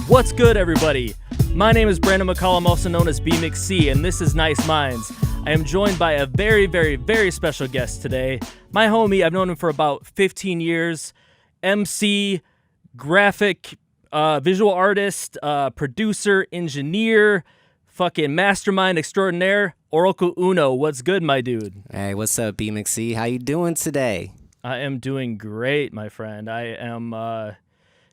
What's good, everybody? My name is Brandon McCollum, also known as emcee, and this is Nice Minds. I am joined by a very, very, very special guest today. My homie, I've known him for about 15 years. MC, graphic, visual artist, producer, engineer, fucking mastermind extraordinaire, Orikal Uno. What's good, my dude? Hey, what's up, emcee? How you doing today? I am doing great, my friend. I am...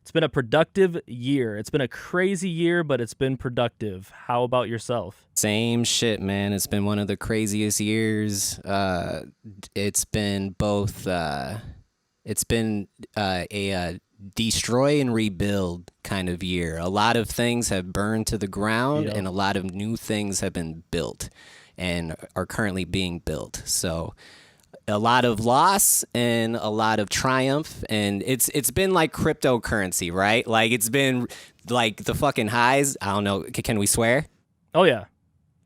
It's been a productive year. It's been a crazy year, but it's been productive. How about yourself? Same shit, man. It's been one of the craziest years. It's been both. It's been a destroy and rebuild kind of year. A lot of things have burned to the ground, and a lot of new things have been built and are currently being built. So a lot of loss and a lot of triumph, and it's been like cryptocurrency, right? Like it's been like the fucking highs. I don't know. Can we swear? Oh yeah,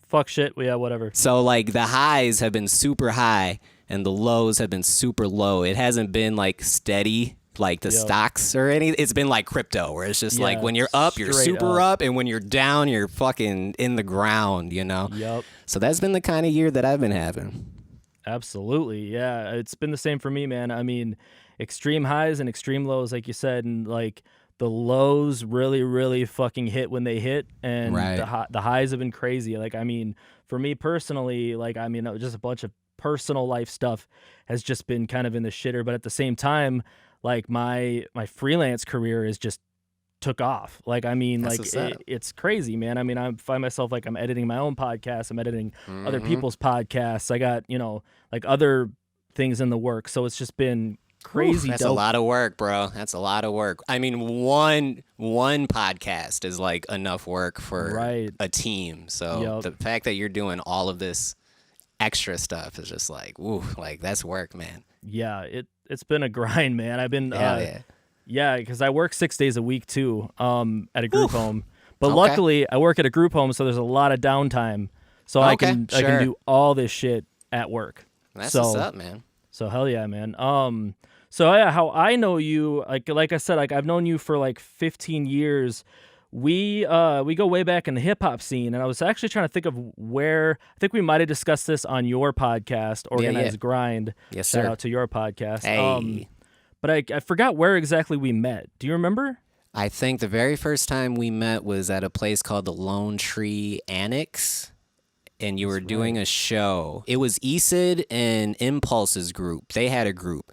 fuck shit. Yeah, whatever. So like the highs have been super high and the lows have been super low. It hasn't been like steady like the stocks or any. It's been like crypto, where it's just like when you're up, you're super up, and when you're down, you're fucking in the ground. You know. Yep. So that's been the kind of year that I've been having. Absolutely. Yeah. It's been the same for me, man. I mean, extreme highs and extreme lows, like you said, and like the lows really, really fucking hit when they hit, and the highs have been crazy. Like, I mean, for me personally, like, I mean, just a bunch of personal life stuff has just been kind of in the shitter, but at the same time, like my freelance career is just took off. Like, I mean, that's like it's crazy, man. I mean, I find myself like I'm editing my own podcast. I'm editing other people's podcasts. I got, you know, like other things in the work. So it's just been crazy. That's a lot of work, bro. That's a lot of work. I mean, one podcast is like enough work for a team. So the fact that you're doing all of this extra stuff is just like, woo, like that's work, man. Yeah, it's been a grind, man. I've been yeah, because I work 6 days a week too, at a group home. But luckily, I work at a group home, so there's a lot of downtime, so I can do all this shit at work. That's what's up, man. So hell yeah, man. So yeah, how I know you, like I said, like I've known you for like 15 years. We go way back in the hip hop scene, and I was actually trying to think of where. I think we might have discussed this on your podcast, Organized Grind. Yes, Shout sir. out to your podcast. Hey. But I forgot where exactly we met. Do you remember? I think the very first time we met was at a place called the Lone Tree Annex, and you were doing a show. It was ESID and Impulse's group. They had a group.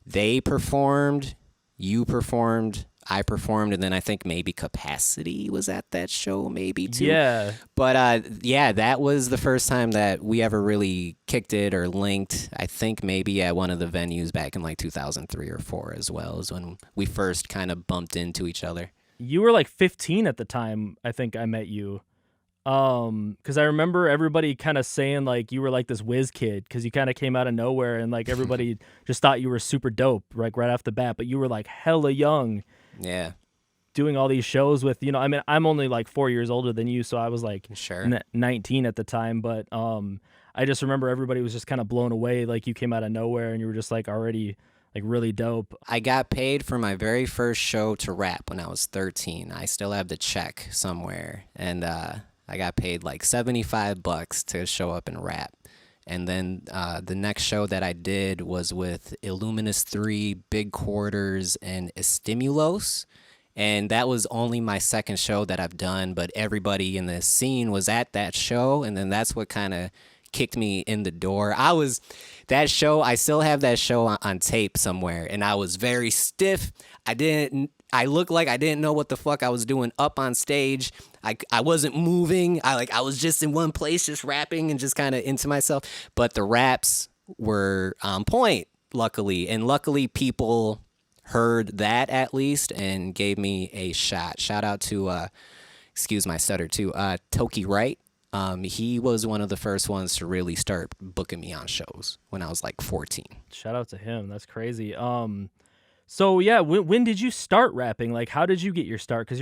They performed, you performed, I performed, and then I think maybe Capacity was at that show, maybe too. Yeah. But that was the first time that we ever really kicked it or linked. I think maybe at one of the venues back in like 2003 or 4 as well is when we first kind of bumped into each other. You were like 15 at the time, I think I met you. Because I remember everybody kind of saying like you were like this whiz kid because you kind of came out of nowhere and like everybody just thought you were super dope like right off the bat, but you were like hella young. Yeah. Doing all these shows with, you know, I mean, I'm only like 4 years older than you, so I was like 19 at the time, but I just remember everybody was just kind of blown away, like you came out of nowhere and you were just like already like really dope. I got paid for my very first show to rap when I was 13. I still have the check somewhere, and I got paid like $75 to show up and rap. And then the next show that I did was with Illuminous 3, Big Quarters, and Estimulos. And that was only my second show that I've done, but everybody in the scene was at that show. And then that's what kind of kicked me in the door. I still have that show on tape somewhere. And I was very stiff. I looked like I didn't know what the fuck I was doing up on stage. I wasn't moving. I was just in one place, just rapping and just kind of into myself. But the raps were on point, luckily. And luckily people heard that at least and gave me a shot. Shout out to, excuse my stutter too, Toki Wright. He was one of the first ones to really start booking me on shows when I was like 14. Shout out to him. That's crazy. So yeah, when did you start rapping? Like, how did you get your start? Because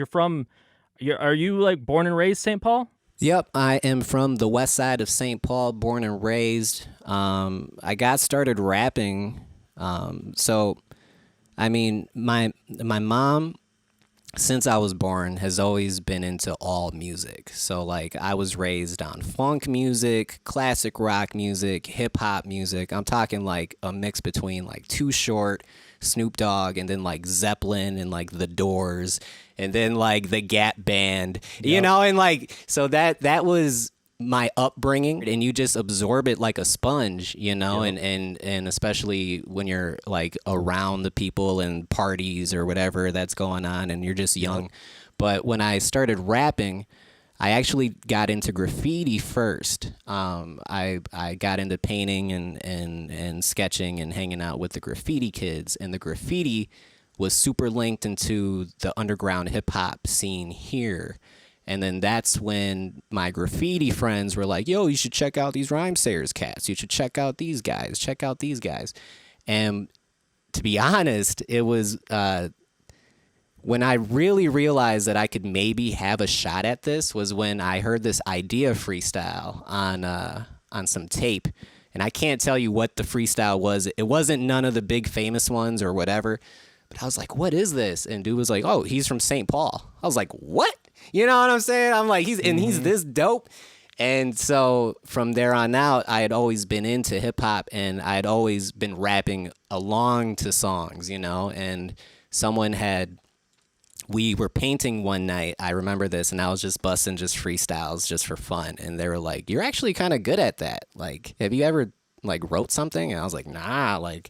are you like born and raised St. Paul? Yep, I am from the west side of St. Paul, born and raised. I got started rapping. So, I mean, my mom since I was born, has always been into all music. So like I was raised on funk music, classic rock music, hip hop music. I'm talking like a mix between like Too Short, Snoop Dogg, and then like Zeppelin and like The Doors, and then like the Gap Band. You Yep. know, and like so that was my upbringing, and you just absorb it like a sponge, you know. Yep. And especially when you're like around the people and parties or whatever that's going on and you're just young. Yep. But when I started rapping, I actually got into graffiti first. I got into painting and sketching and hanging out with the graffiti kids, and the graffiti was super linked into the underground hip hop scene here. And then that's when my graffiti friends were like, yo, you should check out these Rhyme Sayers cats. You should check out these guys. Check out these guys. And to be honest, it was when I really realized that I could maybe have a shot at this was when I heard this idea freestyle on some tape. And I can't tell you what the freestyle was. It wasn't none of the big famous ones or whatever. But I was like, what is this? And dude was like, oh, he's from St. Paul. I was like, what? You know what I'm saying? I'm like, he's this dope. And so from there on out, I had always been into hip hop, and I had always been rapping along to songs, you know. And we were painting one night. I remember this, and I was just busting just freestyles just for fun. And they were like, you're actually kind of good at that. Like, have you ever like wrote something? And I was like, nah. Like,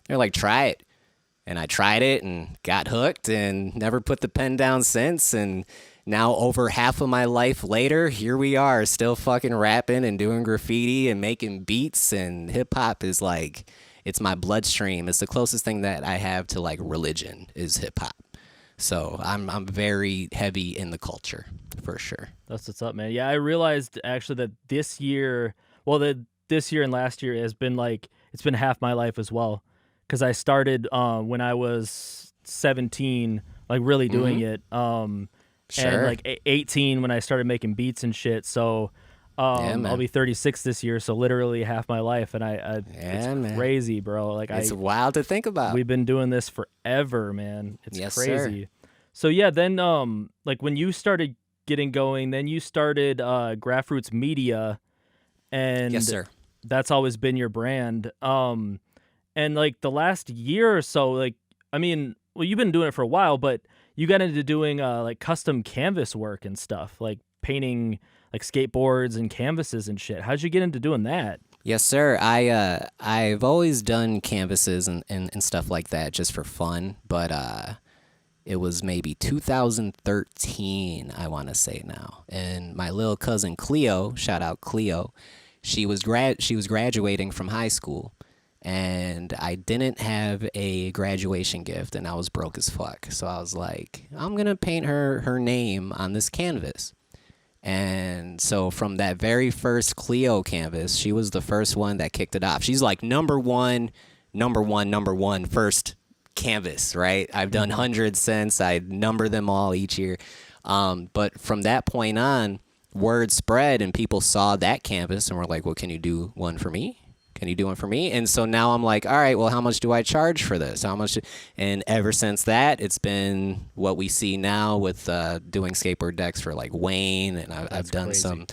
they're like, try it. And I tried it and got hooked and never put the pen down since. And now over half of my life later, here we are still fucking rapping and doing graffiti and making beats. And hip hop is like, it's my bloodstream. It's the closest thing that I have to like religion is hip hop. So I'm very heavy in the culture for sure. That's what's up, man. Yeah, I realized actually that this year, this year and last year has been like, it's been half my life as well. Because I started when I was 17, like really doing it. Sure. And like 18 when I started making beats and shit. So I'll be 36 this year, so literally half my life. And it's crazy, bro. Like it's wild to think about. We've been doing this forever, man. It's yes, crazy. Sir. So yeah, then like when you started getting going, then you started Graff Roots Media, and yes, sir. That's always been your brand. And like the last year or so, like, I mean, well, you've been doing it for a while, but you got into doing like custom canvas work and stuff, like painting like skateboards and canvases and shit. How'd you get into doing that? Yes, sir. I've always done canvases and stuff like that just for fun, but it was maybe 2013, I want to say now. And my little cousin Cleo, shout out Cleo, she was graduating from high school. And I didn't have a graduation gift, and I was broke as fuck. So I was like, I'm going to paint her name on this canvas. And so from that very first Clio canvas, she was the first one that kicked it off. She's like number one, first canvas, right? I've done hundreds since. I number them all each year. But from that point on, word spread, and people saw that canvas and were like, well, can you do one for me? Can you do one for me? And so now I'm like, all right, well, how much do I charge for this? How much? And ever since that, it's been what we see now with doing skateboard decks for like Wayne, and I've done crazy.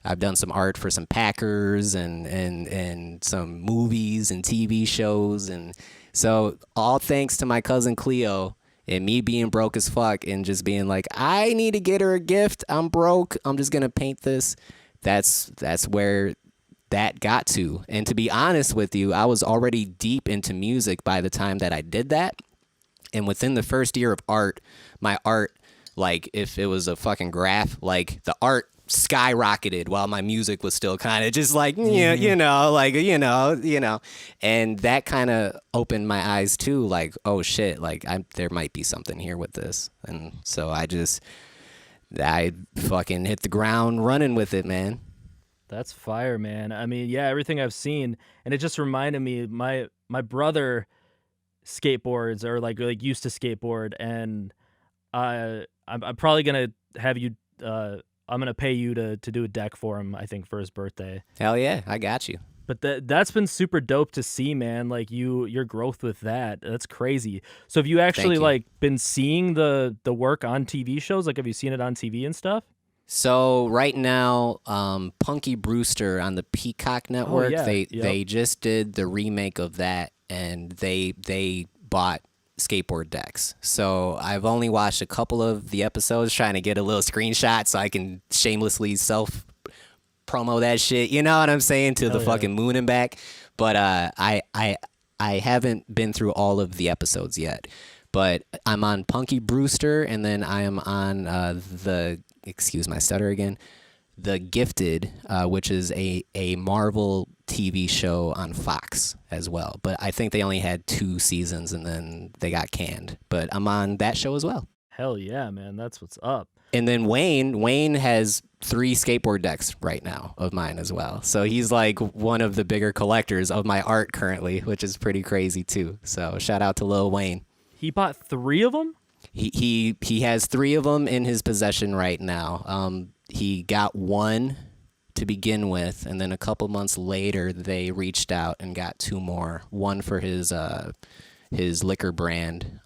I've done some art for some Packers and some movies and TV shows. And so all thanks to my cousin Cleo and me being broke as fuck and just being like, I need to get her a gift. I'm broke. I'm just going to paint this. That's where that got to. And to be honest with you, I was already deep into music by the time that I did that. And within the first year of art, my art, like if it was a fucking graph, like the art skyrocketed while my music was still kind of just like, yeah, you know, and that kind of opened my eyes too. Like, oh shit, like there might be something here with this. And so I fucking hit the ground running with it, man. That's fire, man. I mean, yeah, everything I've seen, and it just reminded me, my brother skateboards, or like used to skateboard, and I'm probably gonna have you. I'm gonna pay you to do a deck for him, I think, for his birthday. Hell yeah, I got you. But that's been super dope to see, man. Like your growth with that. That's crazy. So have you actually like been seeing the work on TV shows? Like have you seen it on TV and stuff? So right now, Punky Brewster on the Peacock Network, they just did the remake of that, and they bought skateboard decks. So I've only watched a couple of the episodes, trying to get a little screenshot so I can shamelessly self promo that shit. You know what I'm saying? To the fucking moon and back. But I haven't been through all of the episodes yet. But I'm on Punky Brewster, and then I am on excuse my stutter again, The Gifted, which is a Marvel TV show on Fox as well. But I think they only had 2 seasons and then they got canned. But I'm on that show as well. Hell yeah, man. That's what's up. And then Wayne has 3 skateboard decks right now of mine as well. So he's like one of the bigger collectors of my art currently, which is pretty crazy too. So shout out to Lil Wayne. He bought 3 of them? He has 3 of them in his possession right now. He got 1 to begin with, and then a couple months later, they reached out and got 2 more. One for his liquor brand,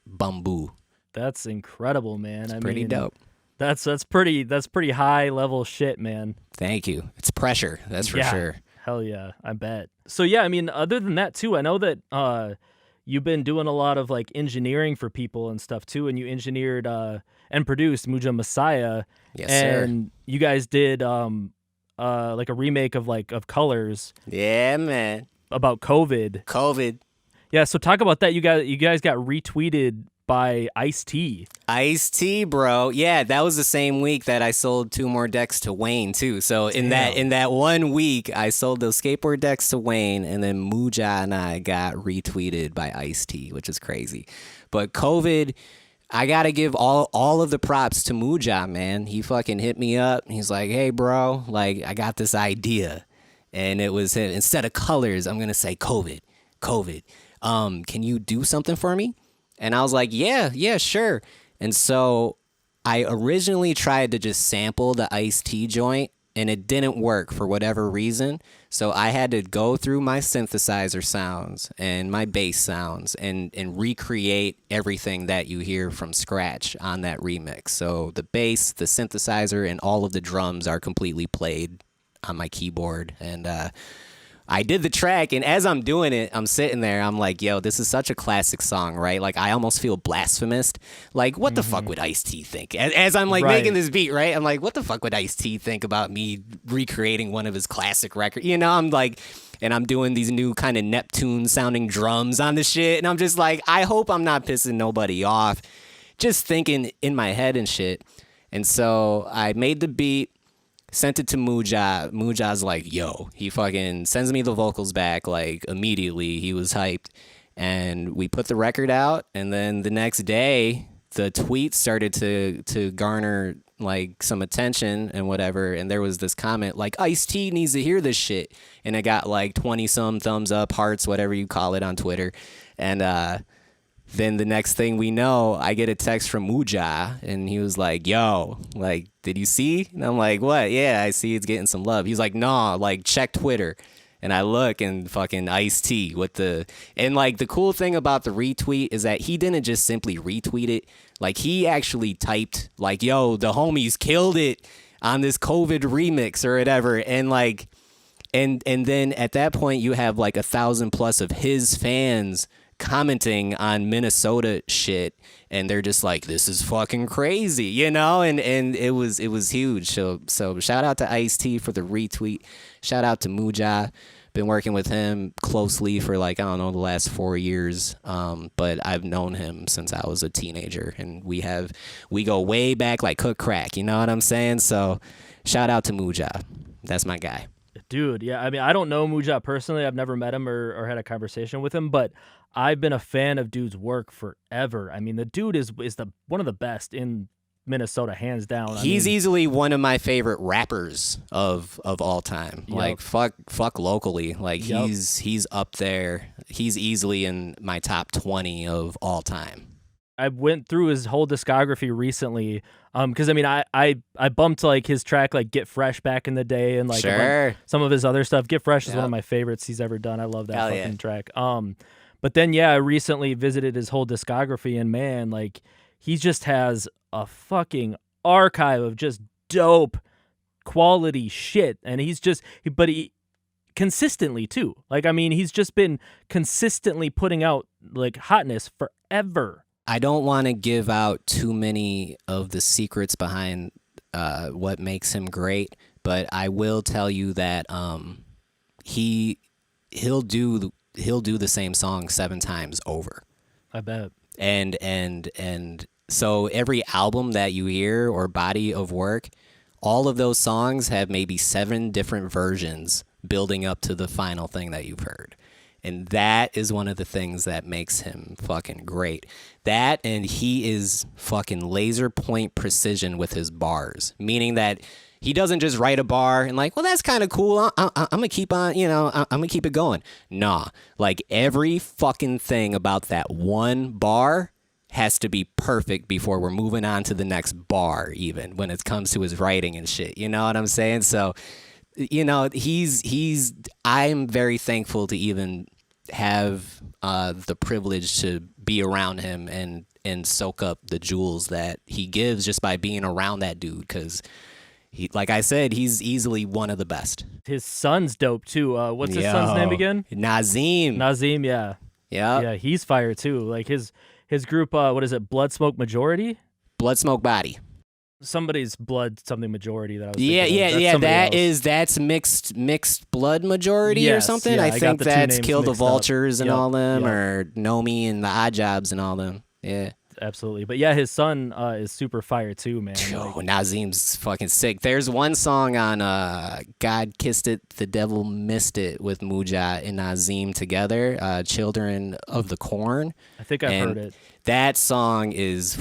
Bamboo. That's incredible, man. I pretty mean, dope. That's pretty high level shit, man. Thank you. It's pressure. That's for sure. Hell yeah, I bet. So yeah, I mean, other than that too, I know that you've been doing a lot of like engineering for people and stuff too, and you engineered and produced Mujah Messiah. Yes, and sir. You guys did like a remake of Colors. Yeah, man. About COVID. Yeah, so talk about that. You guys got retweeted by Ice-T. Ice-T, bro. Yeah, that was the same week that I sold 2 more decks to Wayne too. So in that 1 week, I sold those skateboard decks to Wayne, and then Mujah and I got retweeted by Ice-T, which is crazy. But COVID, I gotta give all of the props to Mujah, man. He fucking hit me up. He's like, "Hey, bro, like I got this idea," and it was him. Instead of colors, I'm gonna say COVID. Can you do something for me? And I was like, yeah, sure. And so I originally tried to just sample the Ice-T joint, and it didn't work for whatever reason. So I had to go through my synthesizer sounds and my bass sounds and recreate everything that you hear from scratch on that remix. So the bass, the synthesizer, and all of the drums are completely played on my keyboard. And I did the track, and as I'm doing it, I'm sitting there, I'm like, yo, this is such a classic song, right? Like, I almost feel blasphemous. Like, what the fuck would Ice-T think? As I'm, like, making this beat, right? I'm like, what the fuck would Ice-T think about me recreating one of his classic records? You know, I'm like, and I'm doing these new kind of Neptune-sounding drums on the shit, and I'm just like, I hope I'm not pissing nobody off. Just thinking in my head and shit. And so I made the beat, sent it to Mujah. Mujah's like, yo, he fucking sends me the vocals back like immediately. He was hyped. And we put the record out. And then the next day, the tweets started to garner like some attention and whatever. And there was this comment like, Ice-T needs to hear this shit. And it got like 20 some thumbs up, hearts, whatever you call it on Twitter. And then the next thing we know, I get a text from Mujah, and he was like, yo, like, did you see? And I'm like, what? Yeah, I see it's getting some love. He's like, nah, like, check Twitter. And I look, and fucking Ice-T with the... And, like, the cool thing about the retweet is that he didn't just simply retweet it. Like, he actually typed, like, yo, the homies killed it on this COVID remix or whatever. And, like... And then at that point, you have, like, 1,000 plus of his fans commenting on Minnesota shit, and they're just like, this is fucking crazy, you know? And it was huge. So shout out to Ice-T for the retweet. Shout out to Mujah. Been working with him closely for like, I don't know, the last 4 years. But I've known him since I was a teenager, and we go way back like cook crack, you know what I'm saying? So shout out to Mujah. That's my guy. Dude, yeah. I mean, I don't know Mujah personally. I've never met him or had a conversation with him, but I've been a fan of dude's work forever. I mean, the dude is one of the best in Minnesota, hands down. He's easily one of my favorite rappers of all time. Yep. Like fuck locally. Like he's up there. He's easily in my top 20 of all time. I went through his whole discography recently. Because I mean, I bumped like his track like Get Fresh back in the day, and like some of his other stuff. Get Fresh is one of my favorites he's ever done. I love that fucking track. But then I recently visited his whole discography, and man, like he just has a fucking archive of just dope quality shit, and he consistently too. Like, I mean, he's just been consistently putting out like hotness forever. I don't want to give out too many of the secrets behind what makes him great, but I will tell you that he'll do the same song 7 times over. I bet. And so every album that you hear or body of work, all of those songs have maybe 7 different versions building up to the final thing that you've heard. And that is one of the things that makes him fucking great. That, and he is fucking laser point precision with his bars, meaning that he doesn't just write a bar and like, well, that's kind of cool. I'm going to keep on, I'm going to keep it going. Nah, like every fucking thing about that one bar has to be perfect before we're moving on to the next bar, even when it comes to his writing and shit. You know what I'm saying? So, I'm very thankful to even have the privilege to be around him and soak up the jewels that he gives just by being around that dude. Because like I said, he's easily one of the best. His son's dope too. What's his son's name again? Nazim, yeah. Yeah, he's fire too. Like his group, what is it? Blood Smoke Majority? Blood Smoke Body. Somebody's blood something majority that I was that's mixed blood majority or something. I think that's Kill the Vultures and all them, or Nomi and the Odd Jobs and all them. Yeah, absolutely. But yeah, his son is super fire too, man. Nazim's fucking sick. There's one song on God Kissed It, the Devil Missed It with Mujah and Nazim together, Children of the Corn. I think I've heard it. That song is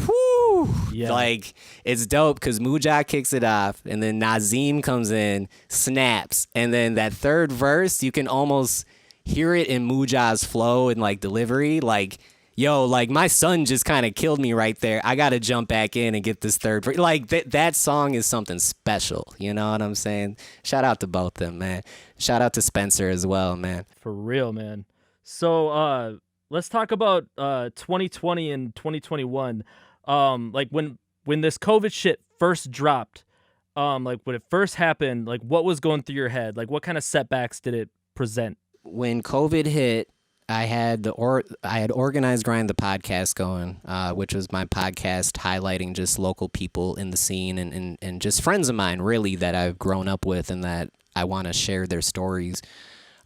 like, it's dope because Mujah kicks it off and then Nazim comes in, snaps, and then that third verse, you can almost hear it in Mujah's flow and like delivery, like, yo, like my son just kind of killed me right there. I got to jump back in and get this third verse. Like that song is something special. You know what I'm saying? Shout out to both them, man. Shout out to Spencer as well, man. For real, man. So, let's talk about 2020 and 2021. Like when this COVID shit first dropped, like when it first happened, like what was going through your head? Like what kind of setbacks did it present? When COVID hit, I had organized Grind the podcast going, which was my podcast highlighting just local people in the scene and just friends of mine really that I've grown up with and that I want to share their stories.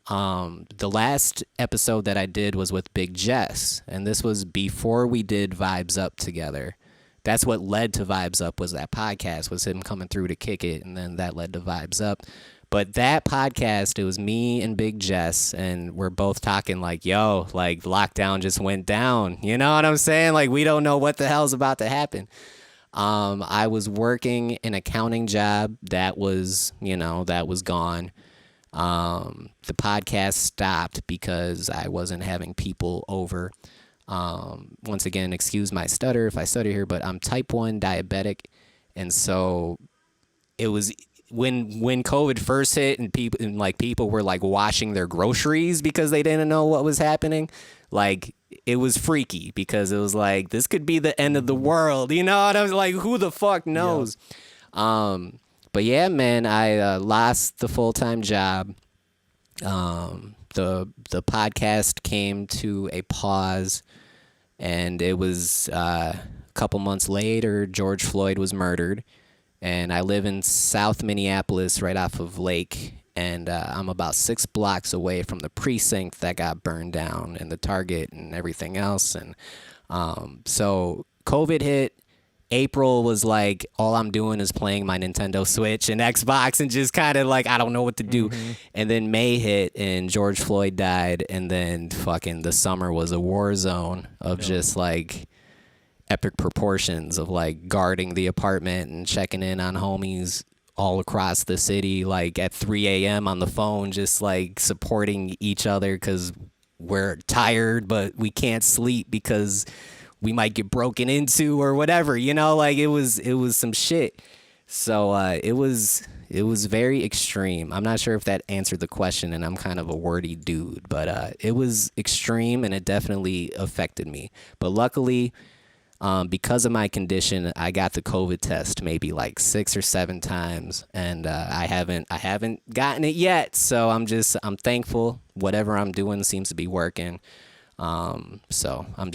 The last episode that I did was with Big Jess, and this was before we did Vibes Up together. That's what led to Vibes Up, was that podcast, was him coming through to kick it, and then that led to Vibes Up. But that podcast, it was me and Big Jess, and we're both talking like, yo, like lockdown just went down. You know what I'm saying? Like, we don't know what the hell's about to happen. I was working an accounting job that was gone. The podcast stopped because I wasn't having people over. Once again, excuse my stutter if I stutter here, but I'm type 1 diabetic. And so it was when COVID first hit and people were like washing their groceries because they didn't know what was happening. Like, it was freaky because it was like, this could be the end of the world. You know what I was like, who the fuck knows? Yeah. But yeah, man, I lost the full-time job. The podcast came to a pause, and it was a couple months later, George Floyd was murdered, and I live in South Minneapolis right off of Lake, and I'm about 6 blocks away from the precinct that got burned down and the Target and everything else. And so COVID hit. April was like, all I'm doing is playing my Nintendo Switch and Xbox and just kind of like, I don't know what to do. Mm-hmm. And then May hit and George Floyd died. And then fucking the summer was a war zone of just like epic proportions of like guarding the apartment and checking in on homies all across the city, like at 3 a.m. on the phone, just like supporting each other because we're tired, but we can't sleep because we might get broken into or whatever, you know, like it was some shit. So it was very extreme. I'm not sure if that answered the question, and I'm kind of a wordy dude, but it was extreme and it definitely affected me. But luckily, because of my condition, I got the COVID test maybe like 6 or 7 times, and I haven't gotten it yet. So I'm thankful. Whatever I'm doing seems to be working. So I'm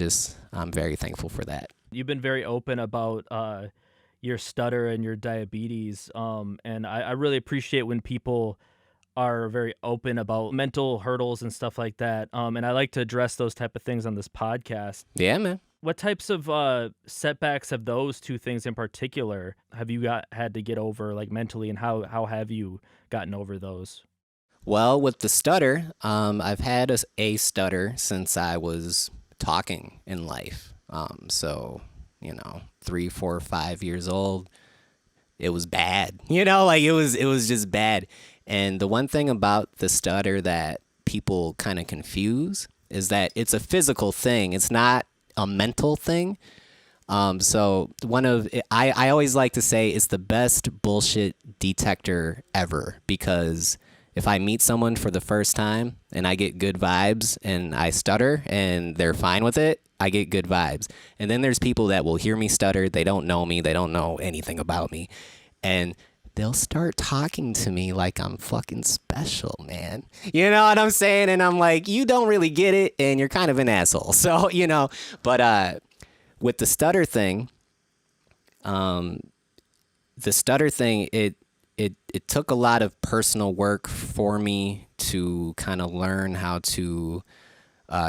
very thankful for that. You've been very open about your stutter and your diabetes, and I really appreciate when people are very open about mental hurdles and stuff like that. And I like to address those type of things on this podcast. Yeah, man. What types of setbacks have those two things in particular have you had to get over, like mentally, and how have you gotten over those? Well, with the stutter, I've had a stutter since I was talking in life. So, 3, 4, 5 years old, it was bad. Like it was just bad. And the one thing about the stutter that people kind of confuse is that it's a physical thing. It's not a mental thing. So I always like to say it's the best bullshit detector ever, because if I meet someone for the first time and I get good vibes and I stutter and they're fine with it, I get good vibes. And then there's people that will hear me stutter. They don't know me. They don't know anything about me. And they'll start talking to me like I'm fucking special, man. You know what I'm saying? And I'm like, you don't really get it, and you're kind of an asshole. So, but with the stutter thing, it took a lot of personal work for me to kind of learn how to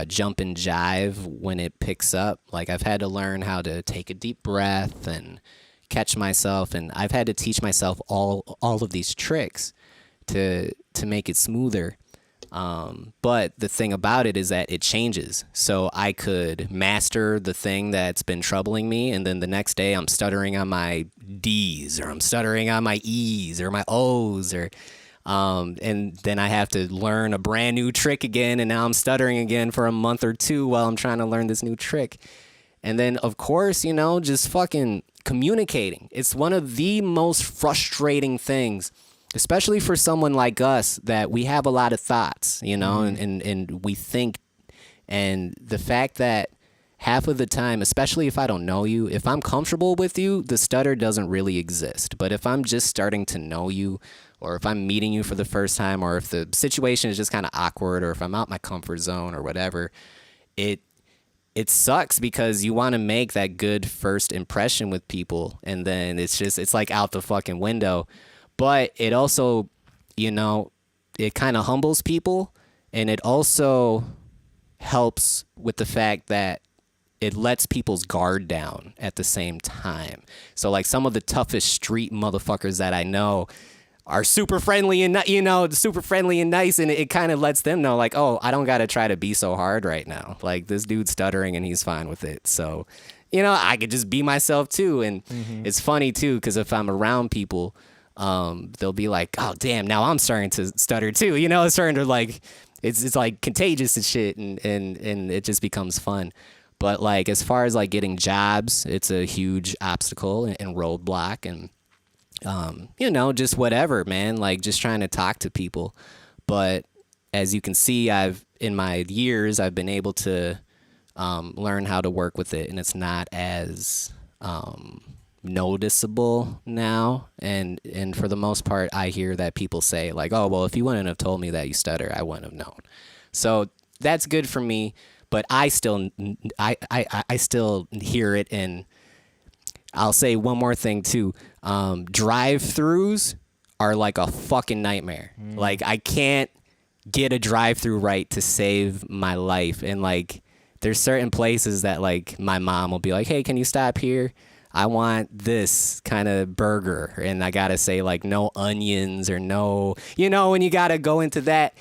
jump and jive when it picks up. Like, I've had to learn how to take a deep breath and catch myself, and I've had to teach myself all of these tricks to make it smoother. But the thing about it is that it changes. So I could master the thing that's been troubling me, and then the next day I'm stuttering on my D's, or I'm stuttering on my E's or my O's, or and then I have to learn a brand new trick again, and now I'm stuttering again for a month or 2 while I'm trying to learn this new trick. And then, of course, just fucking communicating. It's one of the most frustrating things, especially for someone like us, that we have a lot of thoughts, and we think. And the fact that half of the time, especially if I don't know you, if I'm comfortable with you, the stutter doesn't really exist. But if I'm just starting to know you, or if I'm meeting you for the first time, or if the situation is just kind of awkward, or if I'm out my comfort zone or whatever, it sucks, because you want to make that good first impression with people, and then it's like out the fucking window. But it also, it kind of humbles people, and it also helps with the fact that it lets people's guard down at the same time. So like some of the toughest street motherfuckers that I know are super friendly and nice, and it kind of lets them know, like, oh, I don't got to try to be so hard right now. Like, this dude's stuttering and he's fine with it. So, I could just be myself too. And It's funny too, because if I'm around people, they'll be like, oh damn, now I'm starting to stutter too. It's starting to like, it's like contagious and shit, and it just becomes fun. But like, as far as like getting jobs, it's a huge obstacle and roadblock, and just whatever, man, like just trying to talk to people. But as you can see, in my years, I've been able to learn how to work with it, and it's not as noticeable now. And for the most part, I hear that people say like, oh, well, if you wouldn't have told me that you stutter, I wouldn't have known. So that's good for me, but I still hear it. And I'll say one more thing too. Drive-throughs are like a fucking nightmare. Like, I can't get a drive-through right to save my life. And like, there's certain places that like my mom will be like, hey, can you stop here? I want this kind of burger. And I gotta say like, no onions, or no, when you gotta go into that,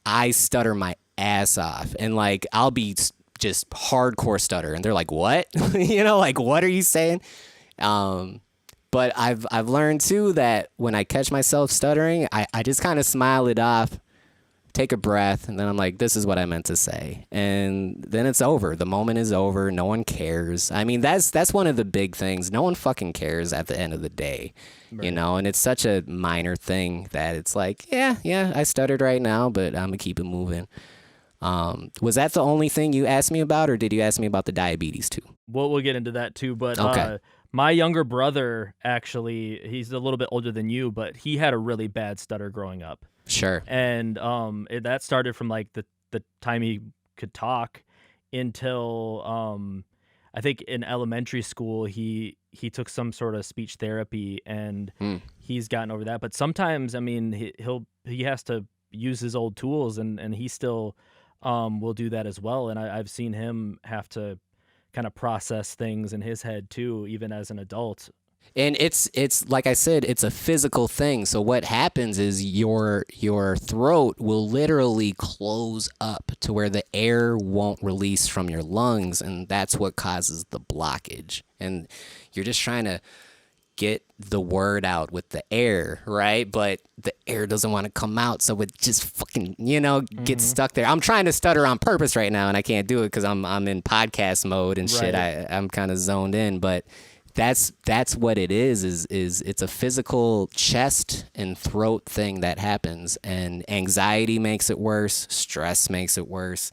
I stutter my ass off. And like, I'll be just hardcore stutter, and they're like, what? Like, what are you saying? But I've learned too that when I catch myself stuttering, I just kind of smile it off, take a breath, and then I'm like, this is what I meant to say. And then it's over. The moment is over. No one cares. I mean, that's one of the big things. No one fucking cares at the end of the day, right. You know, and it's such a minor thing that it's like, yeah, I stuttered right now, but I'm going to keep it moving. Was that the only thing you asked me about, or did you ask me about the diabetes too? Well, we'll get into that too, but okay. My younger brother, actually, he's a little bit older than you, but he had a really bad stutter growing up. Sure. And that started from like the time he could talk until I think in elementary school he took some sort of speech therapy, and he's gotten over that. But sometimes, I mean, he has to use his old tools, and he still will do that as well. And I've seen him have to kind of process things in his head too, even as an adult. And it's like I said, it's a physical thing. So what happens is your throat will literally close up to where the air won't release from your lungs, and that's what causes the blockage. And you're just trying to get the word out with the air, right? But the air doesn't want to come out, so it just fucking, gets stuck there. I'm trying to stutter on purpose right now, and I can't do it because I'm in podcast mode and shit. Right. I'm kind of zoned in, but that's what it is it's a physical chest and throat thing that happens, and anxiety makes it worse, stress makes it worse,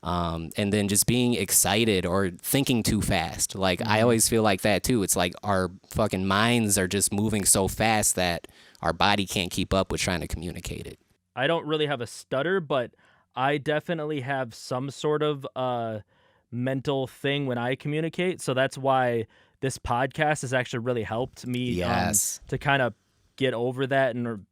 and then just being excited or thinking too fast. Like I always feel like that too. It's like our fucking minds are just moving so fast that our body can't keep up with trying to communicate it. I don't really have a stutter, but I definitely have some sort of mental thing when I communicate, so that's why this podcast has actually really helped me to kind of get over that, and,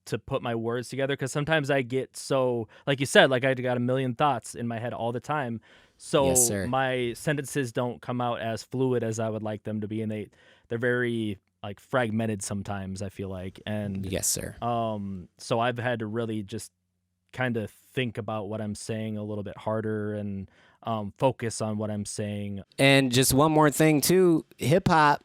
to put my words together. Because sometimes I get so, like you said, like I got a million thoughts in my head all the time. So yes, sir. My sentences don't come out as fluid as I would like them to be. And they're very like fragmented sometimes, I feel like. And yes, sir. So I've had to really just kind of think about what I'm saying a little bit harder, and focus on what I'm saying. And just one more thing too, hip hop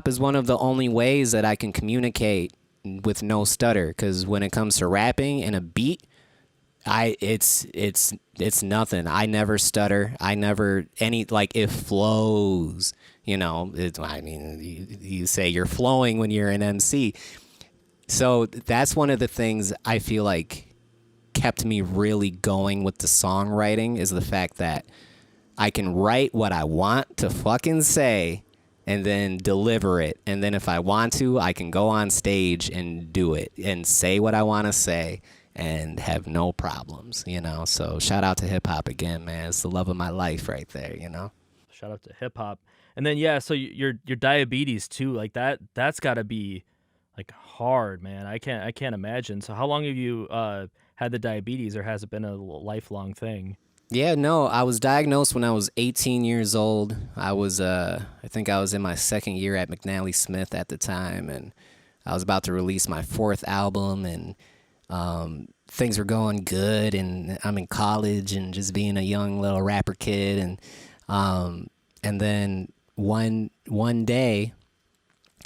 is one of the only ways that I can communicate with no stutter, because when it comes to rapping and a beat, it's nothing. I never stutter. I never it flows. You say you're flowing when you're an MC. So that's one of the things I feel like kept me really going with the songwriting, is the fact that I can write what I want to fucking say and then deliver it. And then if I want to, I can go on stage and do it and say what I want to say and have no problems, So shout out to hip hop again, man. It's the love of my life right there, Shout out to hip hop. And then, so your diabetes too, like that's gotta be like hard, man. I can't imagine. So how long have you had the diabetes, or has it been a lifelong thing? Yeah, no, I was diagnosed when I was 18 years old. I think I was in my second year at McNally Smith at the time, and I was about to release my 4th album, and things were going good, and I'm in college and just being a young little rapper kid, and then one day,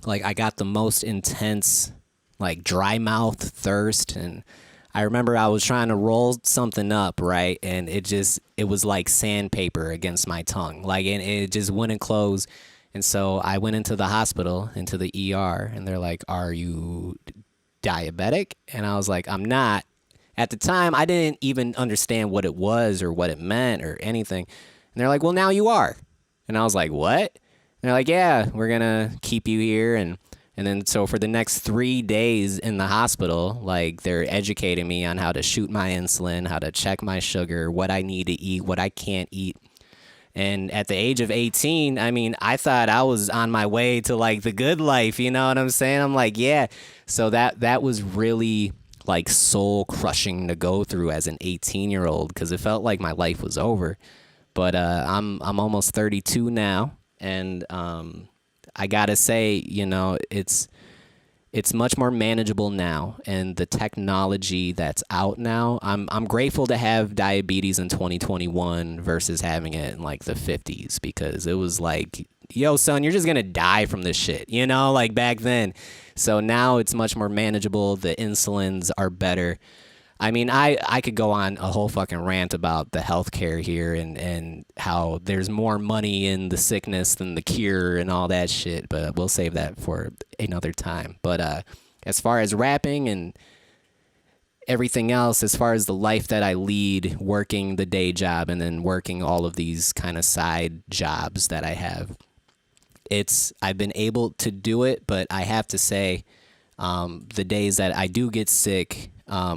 like I got the most intense like dry mouth thirst, and I remember I was trying to roll something up, right? And it was like sandpaper against my tongue. Like, and it just wouldn't close. And so I went into the hospital, into the ER, and they're like, "Are you diabetic?" And I was like, "I'm not." At the time, I didn't even understand what it was or what it meant or anything. And they're like, "Well, now you are." And I was like, "What?" And they're like, "Yeah, we're going to keep you here." And then so for the next 3 days in the hospital, like they're educating me on how to shoot my insulin, how to check my sugar, what I need to eat, what I can't eat. And at the age of 18, I mean, I thought I was on my way to like the good life, you know what I'm saying? I'm like, yeah. So that was really like soul crushing to go through as an 18-year-old, because it felt like my life was over. But I'm almost 32 now, and I gotta say, it's much more manageable now, and the technology that's out now, I'm grateful to have diabetes in 2021 versus having it in like the 50s, because it was like, yo, son, you're just gonna die from this shit, like back then. So now it's much more manageable. The insulins are better. I mean, I could go on a whole fucking rant about the healthcare here and how there's more money in the sickness than the cure and all that shit, but we'll save that for another time. But as far as rapping and everything else, as far as the life that I lead, working the day job and then working all of these kind of side jobs that I have, I've been able to do it, but I have to say, the days that I do get sick,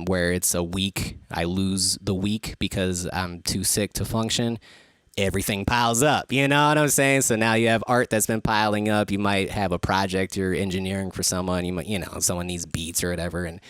where it's a week, I lose the week because I'm too sick to function, everything piles up. You know what I'm saying? So now you have art that's been piling up. You might have a project you're engineering for someone. Someone needs beats or whatever. And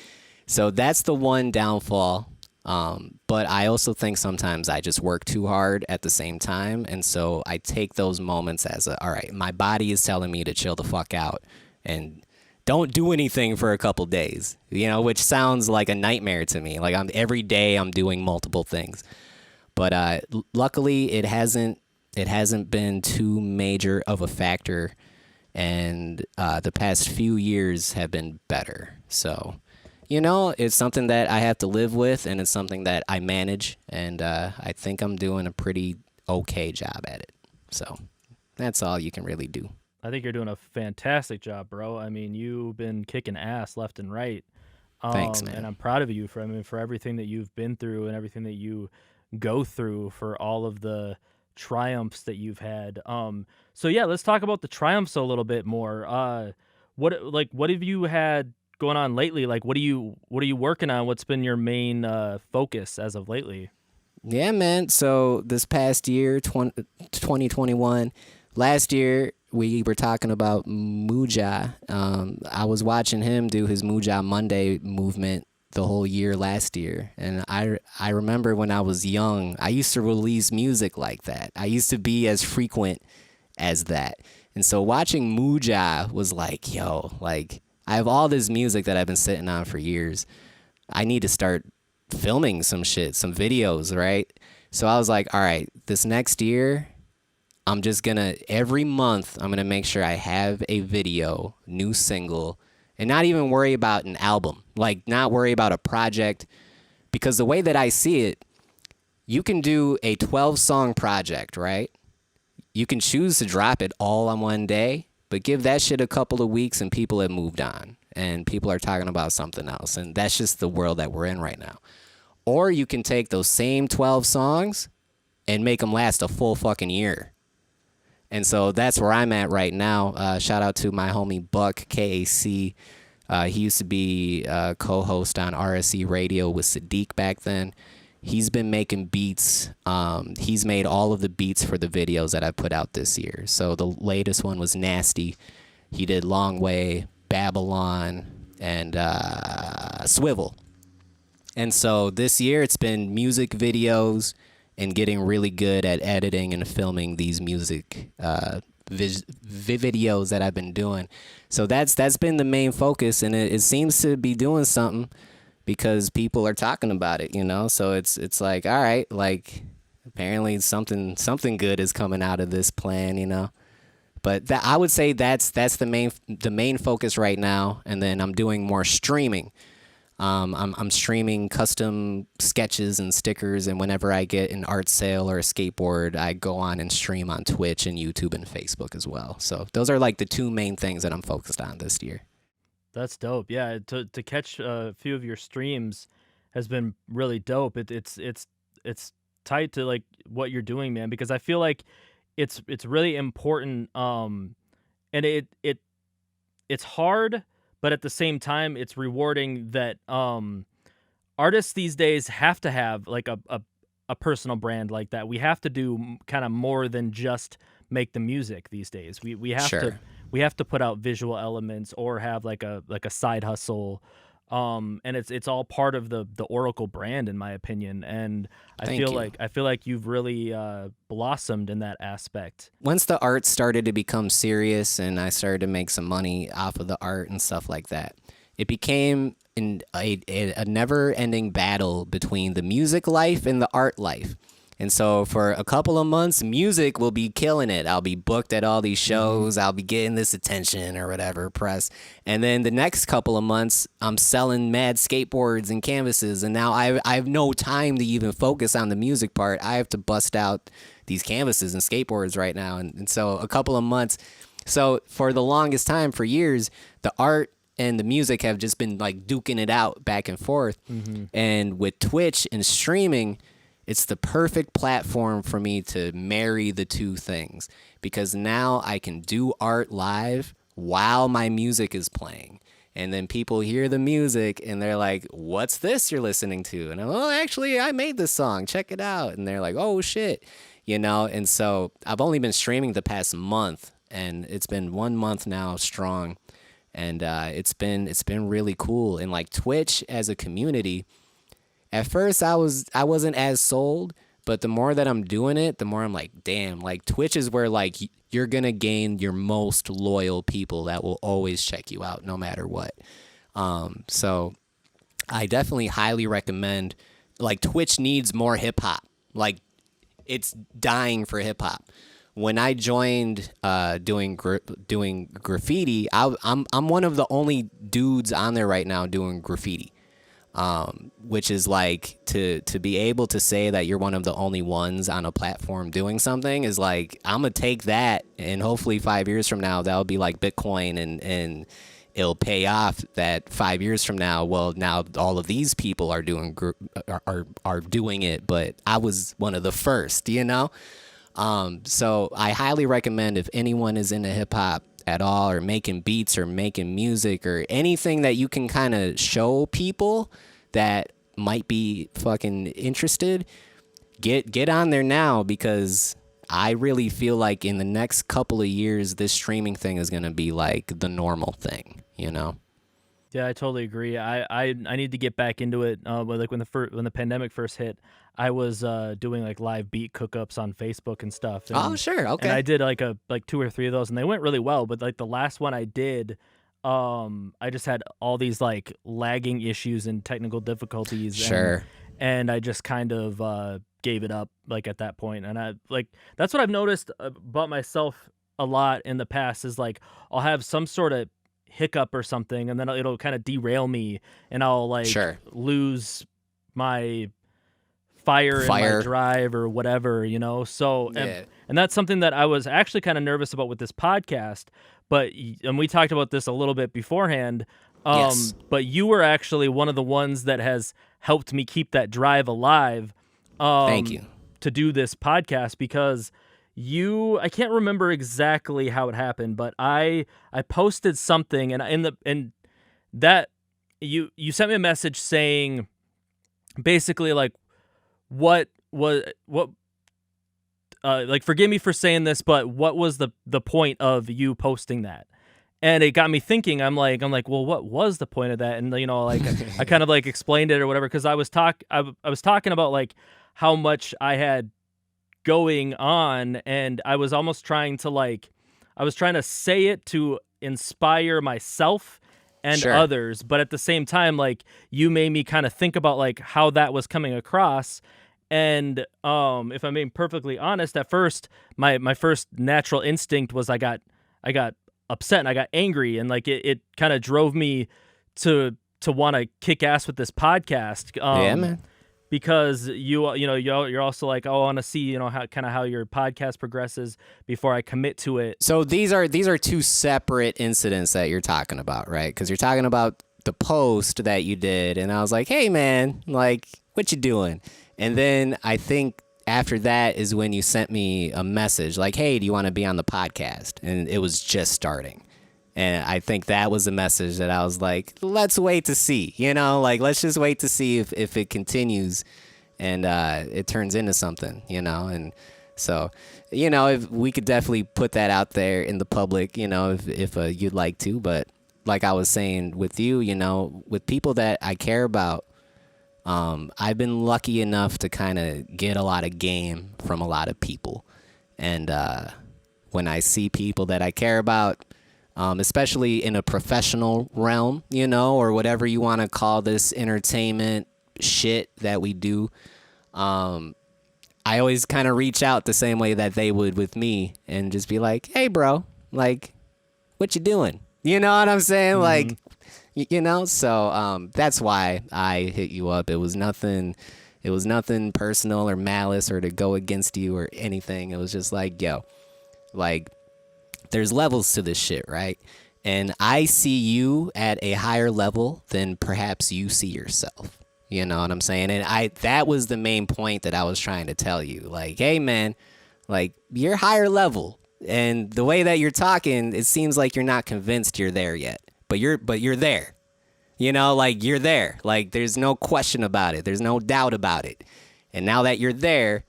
so that's the one downfall. But I also think sometimes I just work too hard at the same time. And so I take those moments as all right, my body is telling me to chill the fuck out and don't do anything for a couple days, which sounds like a nightmare to me. Like every day I'm doing multiple things, but luckily it hasn't been too major of a factor, and the past few years have been better. So, it's something that I have to live with, and it's something that I manage, and I think I'm doing a pretty okay job at it. So that's all you can really do. I think you're doing a fantastic job, bro. I mean, you've been kicking ass left and right. Thanks, man. And I'm proud of you for everything that you've been through and everything that you go through, for all of the triumphs that you've had. So yeah, let's talk about the triumphs a little bit more. What have you had going on lately? Like, what are you working on? What's been your main focus as of lately? Yeah, man. So this past year, 2021, last year, we were talking about Mujah. I was watching him do his Mujah Monday movement the whole year last year. And I remember when I was young, I used to release music like that. I used to be as frequent as that. And so watching Mujah was like, yo, like, I have all this music that I've been sitting on for years. I need to start filming some shit, some videos, right? So I was like, all right, this next year, I'm just gonna, every month, I'm gonna make sure I have a video, new single, and not even worry about an album, like not worry about a project, because the way that I see it, you can do a 12-song project, right? You can choose to drop it all on one day, but give that shit a couple of weeks and people have moved on and people are talking about something else. And that's just the world that we're in right now. Or you can take those same 12 songs and make them last a full fucking year. And so that's where I'm at right now. Shout out to my homie Buck, KAC. He used to be a co-host on RSE Radio with Sadiq back then. He's been making beats. He's made all of the beats for the videos that I put out this year. So the latest one was Nasty. He did Long Way, Babylon, and Swivel. And so this year it's been music videos and getting really good at editing and filming these music videos that I've been doing. So that's been the main focus, and it seems to be doing something because people are talking about it, So it's like, all right, like apparently something good is coming out of this plan, But I would say that's the main focus right now, and then I'm doing more streaming. I'm streaming custom sketches and stickers, and whenever I get an art sale or a skateboard, I go on and stream on Twitch and YouTube and Facebook as well. So those are like the two main things that I'm focused on this year. That's dope. Yeah, to catch a few of your streams has been really dope. It's tied to like what you're doing, man, because I feel like it's really important. And it's hard, but at the same time, it's rewarding that artists these days have to have like a personal brand like that. We have to do kind of more than just make the music these days. We have Sure. we have to put out visual elements or have like a side hustle. And it's all part of the Orikal brand, in my opinion. And I feel like you've really blossomed in that aspect. Once the art started to become serious and I started to make some money off of the art and stuff like that, it became a never-ending battle between the music life and the art life. And so for a couple of months, music will be killing it. I'll be booked at all these shows. I'll be getting this attention or whatever, press. And then the next couple of months, I'm selling mad skateboards and canvases. And now I have no time to even focus on the music part. I have to bust out these canvases and skateboards right now. And so a couple of months. So for the longest time, for years, the art and the music have just been like duking it out back and forth. And with Twitch and streaming, it's the perfect platform for me to marry the two things, because now I can do art live while my music is playing. And then people hear the music and they're like, what's this you're listening to? And I'm like, oh, actually, I made this song. Check it out. And they're like, oh, shit. You know, and so I've only been streaming the past month, and it's been 1 month now strong. And it's been really cool. And like Twitch as a community, at first, I wasn't as sold, but the more that I'm doing it, the more I'm like, damn, like Twitch is where like you're going to gain your most loyal people that will always check you out no matter what. So I definitely highly recommend, like Twitch needs more hip hop. Like it's dying for hip hop. When I joined doing graffiti, I'm one of the only dudes on there right now doing graffiti. Which is like to be able to say that you're one of the only ones on a platform doing something is like, I'm going to take that, and hopefully 5 years from now, that'll be like Bitcoin, and it'll pay off that 5 years from now. Well, now all of these people are doing it, but I was one of the first, you know? So I highly recommend, if anyone is into hip hop at all, or making beats or making music or anything that you can kind of show people that might be fucking interested, get on there now, because I really feel like in the next couple of years, this streaming thing is going to be like the normal thing, you know? Yeah, I totally agree. I need to get back into it. Like when the pandemic first hit, I was doing like live beat cookups on Facebook and stuff. And, oh, sure, okay. And I did like 2 or 3 of those, and they went really well. But like the last one I did, I just had all these like lagging issues and technical difficulties. Sure. And I just kind of gave it up like at that point. And I like that's what I've noticed about myself a lot in the past is like I'll have some sort of hiccup or something, and then it'll kind of derail me, and I'll like lose my fire in my drive or whatever, you know? So, and that's something that I was actually kind of nervous about with this podcast, and we talked about this a little bit beforehand, yes. But you were actually one of the ones that has helped me keep that drive alive. Thank you. To do this podcast, because I can't remember exactly how it happened, but I posted something, and that you sent me a message saying basically like what like, forgive me for saying this, but what was the point of you posting that? And it got me thinking. I'm like, well, what was the point of that? And you know, like I kind of like explained it or whatever, because I was talking about like how much I had going on, and I was almost trying to say it to inspire myself and others, but at the same time, like, you made me kind of think about like how that was coming across. And if I'm being perfectly honest, at first my first natural instinct was I got upset and I got angry, and like it kind of drove me to want to kick ass with this podcast. Yeah, man. Because you're also like, oh, I want to see, you know, how your podcast progresses before I commit to it. So these are two separate incidents that you're talking about, right? Because you're talking about the post that you did, and I was like, hey man, like, what you doing? And then I think after that is when you sent me a message like, hey, do you want to be on the podcast? And it was just starting. And I think that was a message that I was like, let's wait to see, you know, like, let's just wait to see if it continues and it turns into something, you know. And so, you know, if we could definitely put that out there in the public, you know, if you'd like to. But like I was saying with you, you know, with people that I care about, I've been lucky enough to kind of get a lot of game from a lot of people. And when I see people that I care about, especially in a professional realm, you know, or whatever you want to call this entertainment shit that we do, I I always kind of reach out the same way that they would with me and just be like, hey, bro, like, what you doing? You know what I'm saying? Mm-hmm. Like, you know, so that's why I hit you up. It was nothing personal or malice or to go against you or anything. It was just like, yo, like, there's levels to this shit, right? And I see you at a higher level than perhaps you see yourself. You know what I'm saying? And that was the main point that I was trying to tell you. Like, hey, man, like, you're higher level. And the way that you're talking, it seems like you're not convinced you're there yet. But you're there. You know, like, you're there. Like, there's no question about it. There's no doubt about it. And now that you're there,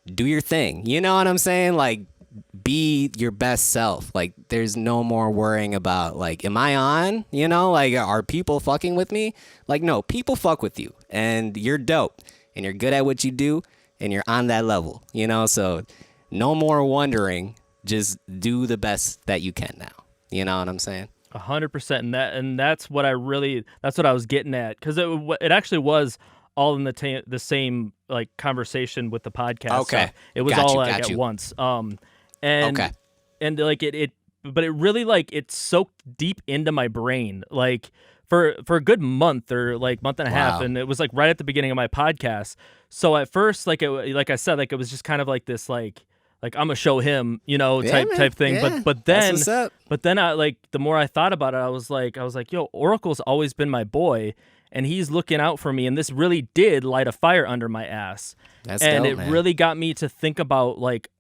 do your thing. You know what I'm saying? Like, be your best self. Like, there's no more worrying about, like, am I on? You know, like, are people fucking with me? Like, no, people fuck with you, and you're dope, and you're good at what you do, and you're on that level, you know? So no more wondering. Just do the best that you can now. You know what I'm saying? 100%. And that's what I was getting at, because it actually was all in the same like conversation with the podcast. Okay, so it was all like at once. And like but it really, like, it soaked deep into my brain, like, for a good month or like month and a half, and it was like right at the beginning of my podcast. So at first, like, like I said, like, it was just kind of like this, like I'm gonna show him, you know, type thing. Yeah, but then I, like, the more I thought about it, I was like, yo, Oracle's always been my boy, and he's looking out for me, and this really did light a fire under my ass. That's and dope, it man. Really got me to think about, like,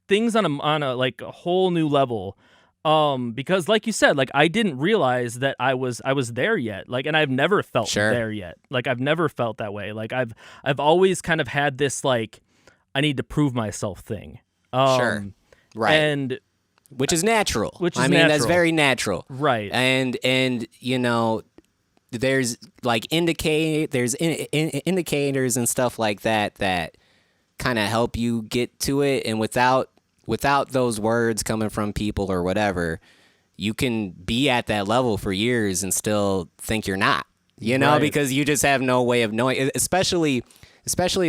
things on a like a whole new level, because, like you said, like, I didn't realize that I was there yet, like, and I've never felt there yet. Like, I've never felt that way. Like, I've always kind of had this, like, I need to prove myself thing. Right. And which is natural. That's very natural. Right. And you know, there's like indicators and stuff like that kind of help you get to it, and without those words coming from people or whatever, you can be at that level for years and still think you're not, you know, because you just have no way of knowing, especially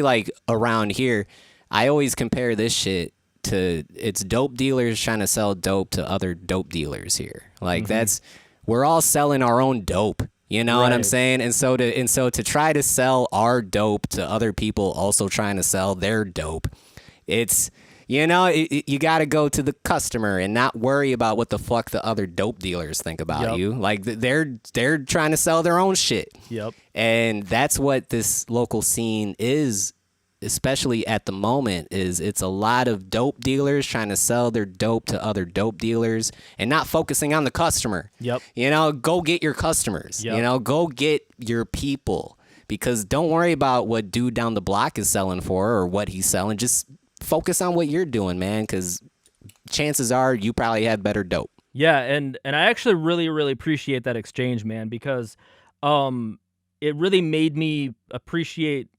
like around here. I always compare this shit to, it's dope dealers trying to sell dope to other dope dealers here. Like, we're all selling our own dope. You know what I'm saying? And so to try to sell our dope to other people also trying to sell their dope, it's, you know, you got to go to the customer and not worry about what the fuck the other dope dealers think about you. Like, they're trying to sell their own shit. Yep. And that's what this local scene is, especially at the moment, is it's a lot of dope dealers trying to sell their dope to other dope dealers and not focusing on the customer. Yep. You know, go get your customers. Yep. You know, go get your people, because don't worry about what dude down the block is selling for or what he's selling. Just focus on what you're doing, man, because chances are you probably have better dope. Yeah, and I actually really, really appreciate that exchange, man, because it really made me appreciate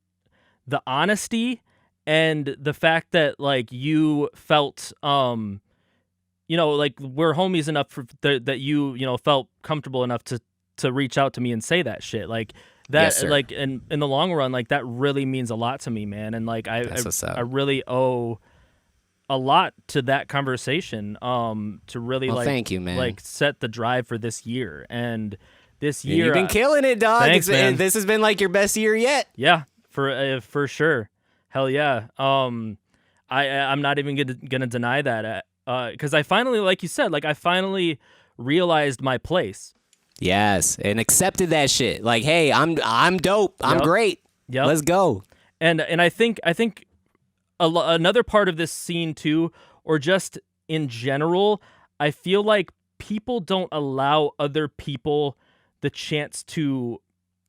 the honesty and the fact that, like, you felt, you know, like, we're homies enough that you know, felt comfortable enough to reach out to me and say that shit. Like, that, yes, sir. like, in the long run, like, that really means a lot to me, man. And, like, I really owe a lot to that conversation, to really, like, thank you, man. Like, set the drive for this year. And this year, you've been killing it, dog. Thanks, man. This has been like your best year yet. Yeah, for sure. Hell yeah. I'm not even gonna deny that, because I finally, like you said, like, I finally realized my place. Yes, and accepted that shit. Like, hey, I'm dope. I'm great. Yep. Let's go. And I think another part of this scene too, or just in general, I feel like people don't allow other people the chance to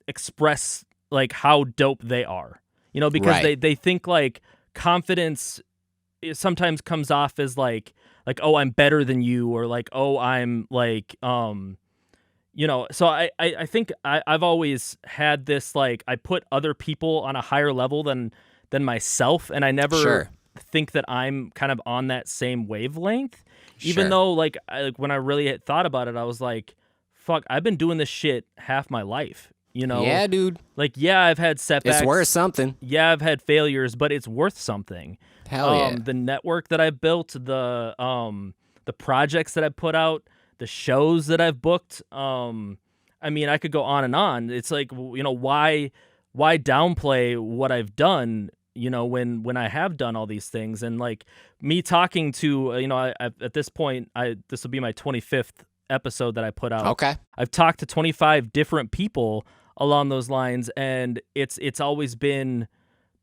express, like, how dope they are. You know, because they think, like, confidence sometimes comes off as like, oh, I'm better than you, or like, oh, I'm like, you know. So I think I've always had this, like, I put other people on a higher level than myself, and I never think that I'm kind of on that same wavelength. Even though, like, when I really had thought about it, I was like, fuck, I've been doing this shit half my life. You know, yeah, dude. like, yeah, I've had setbacks. It's worth something. Yeah, I've had failures, but it's worth something. Hell yeah. The network that I've built, the projects that I've put out, the shows that I've booked. I mean, I could go on and on. It's like, you know, why downplay what I've done, you know, when I have done all these things. And like me talking to, you know, I at this point, this will be my 25th episode that I put out. Okay. I've talked to 25 different people along those lines, and it's always been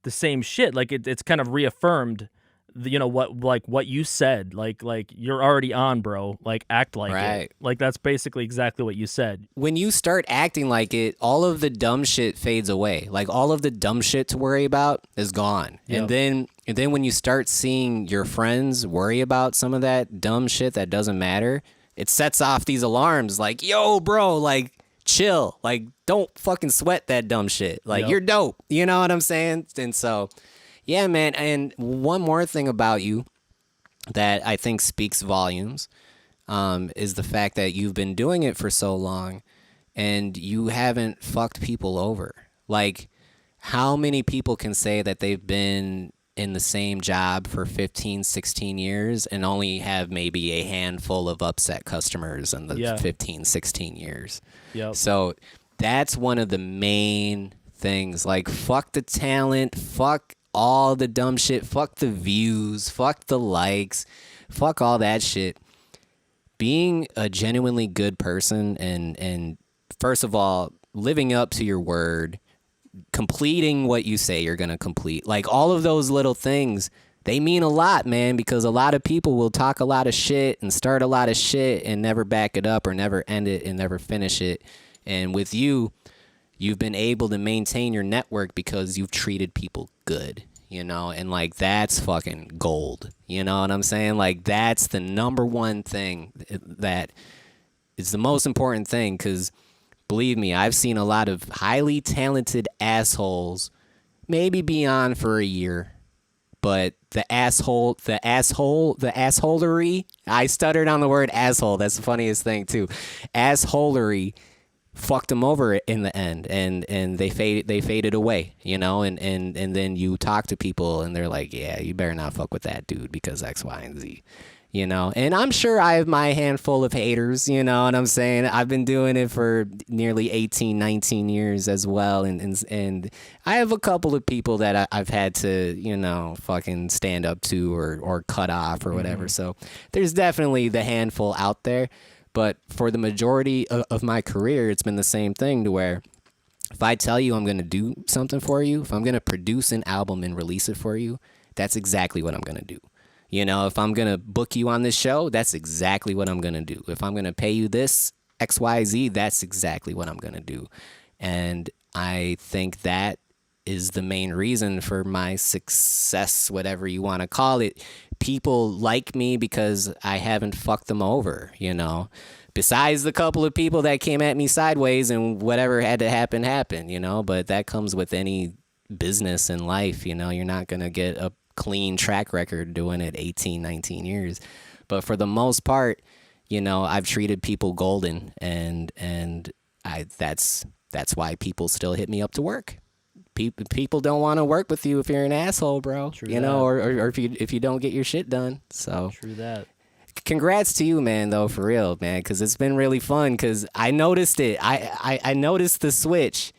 the same shit. Like it's kind of reaffirmed, you know, what you said. Like you're already on, bro. Like act like it. Like that's basically exactly what you said. When you start acting like it, all of the dumb shit fades away. Like all of the dumb shit to worry about is gone. Yep. And then when you start seeing your friends worry about some of that dumb shit that doesn't matter, it sets off these alarms like, yo, bro, like chill. Like don't fucking sweat that dumb shit. Like you're dope. You know what I'm saying? And so, yeah, man. And one more thing about you that I think speaks volumes is the fact that you've been doing it for so long and you haven't fucked people over. Like, how many people can say that they've been in the same job for 15, 16 years and only have maybe a handful of upset customers in the 15, 16 years? Yep. So that's one of the main things. Like, fuck the talent, fuck all the dumb shit, fuck the views, fuck the likes, fuck all that shit. Being a genuinely good person and first of all, living up to your word, completing what you say you're going to complete. Like all of those little things, they mean a lot, man, because a lot of people will talk a lot of shit and start a lot of shit and never back it up or never end it and never finish it. And with you, you've been able to maintain your network because you've treated people good, you know, and like that's fucking gold. You know what I'm saying? Like that's the number one thing that is the most important thing, because believe me, I've seen a lot of highly talented assholes maybe be on for a year, but the assholery, I stuttered on the word asshole. That's the funniest thing too. Assholery fucked them over in the end, and they faded away, you know, and then you talk to people and they're like, yeah, you better not fuck with that dude because X, Y, and Z. You know, and I'm sure I have my handful of haters, you know what I'm saying? I've been doing it for nearly 18, 19 years as well. And I have a couple of people that I've had to, you know, fucking stand up to or cut off or whatever. Mm-hmm. So there's definitely the handful out there. But for the majority of my career, it's been the same thing, to where if I tell you I'm going to do something for you, if I'm going to produce an album and release it for you, that's exactly what I'm going to do. You know, if I'm going to book you on this show, that's exactly what I'm going to do. If I'm going to pay you this XYZ, that's exactly what I'm going to do. And I think that is the main reason for my success, whatever you want to call it. People like me because I haven't fucked them over, you know. Besides the couple of people that came at me sideways and whatever had to happen, happened, you know. But that comes with any business in life, you know. You're not going to get a clean track record doing it 18, 19 years. But for the most part, you know, I've treated people golden, and that's why people still hit me up to work. People don't want to work with you if you're an asshole, bro. True, you know, or if you don't get your shit done. So true that. Congrats to you, man, though, for real, man, because it's been really fun. Because I noticed it. I noticed the switch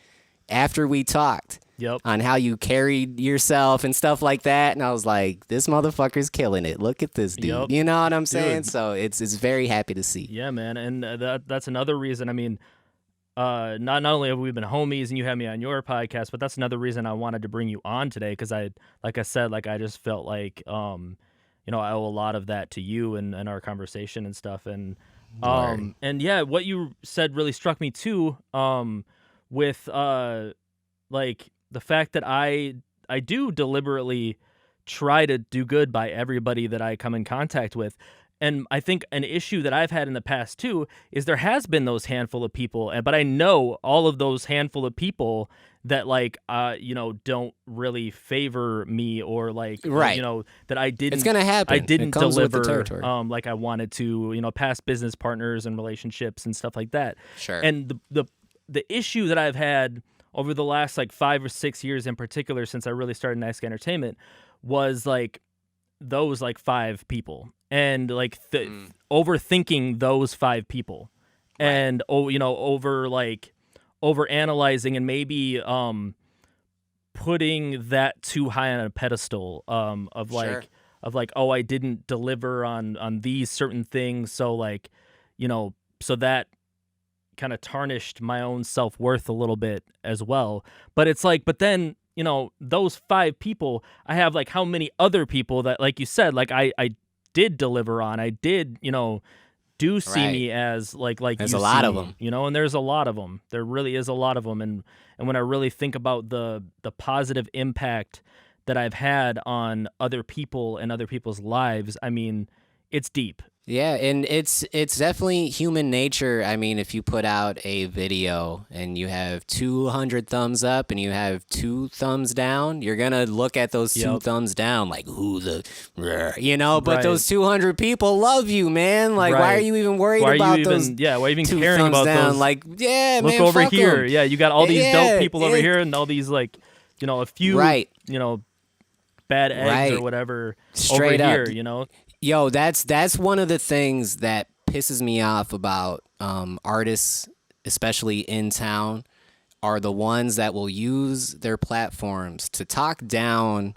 after we talked. Yep. On how you carried yourself and stuff like that. And I was like, this motherfucker's killing it. Look at this dude. Yep. You know what I'm saying? Dude. So it's very happy to see. Yeah, man. And that's another reason. I mean, not only have we been homies and you had me on your podcast, but that's another reason I wanted to bring you on today. Because I just felt like, you know, I owe a lot of that to you and our conversation and stuff. And yeah, what you said really struck me too, with like the fact that I do deliberately try to do good by everybody that I come in contact with. And I think an issue that I've had in the past too is there has been those handful of people, but I know all of those handful of people that like, you know, don't really favor me, or like, right. You know, that I didn't, it's gonna happen. I didn't deliver, like I wanted to, you know, past business partners and relationships and stuff like that. Sure. And the the issue that I've had over the last like 5 or 6 years in particular, since I really started Nice Guy Entertainment, was like those like 5 people, and like overthinking those 5 people, and over analyzing, and maybe putting that too high on a pedestal, of like Sure. of like, oh, I didn't deliver on these certain things, so like, so that kind of tarnished my own self-worth a little bit as well. But it's like, but then, those 5 people, I have like how many other people that, like you said, like I did deliver on, I did, do see me as like there's you a lot see of me, them. and there's a lot of them. There really is a lot of them. And when I really think about the positive impact that I've had on other people and other people's lives, I mean, it's deep. Yeah, and it's definitely human nature. I mean, if you put out a video and you have 200 thumbs up and you have 2 thumbs down, you're going to look at those 2 thumbs down like, who the, but Right. those 200 people love you, man. Like, why are you even worried about those? Why are you even 2 caring thumbs about down? those? Like, yeah, Look man, over fuck here. 'em. Yeah, you got all these dope people over it- here, and all these like, a few, Right. bad eggs Right. or whatever Straight over up. here, Yo, that's one of the things that pisses me off about artists, especially in town, are the ones that will use their platforms to talk down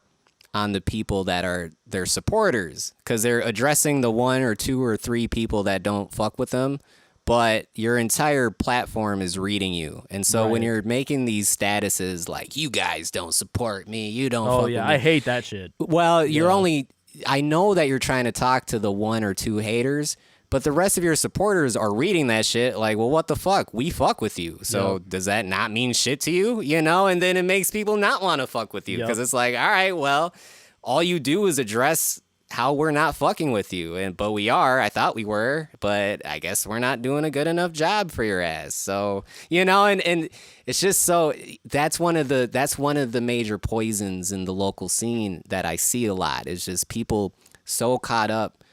on the people that are their supporters, because they're addressing the 1 or 2 or 3 people that don't fuck with them, but your entire platform is reading you. And so when Right. you're making these statuses like, you guys don't support me, you don't Oh fuck yeah, with me. I hate that shit. Well, you're Yeah. only. I know that you're trying to talk to the 1 or 2 haters, but the rest of your supporters are reading that shit like, well, what the fuck? We fuck with you. So does that not mean shit to you? And then it makes people not want to fuck with you, because it's like, all right, well, all you do is address how we're not fucking with you, but we are. I thought we were, but I guess we're not doing a good enough job for your ass. So and it's just so that's one of the major poisons in the local scene that I see a lot. Is just people so caught up,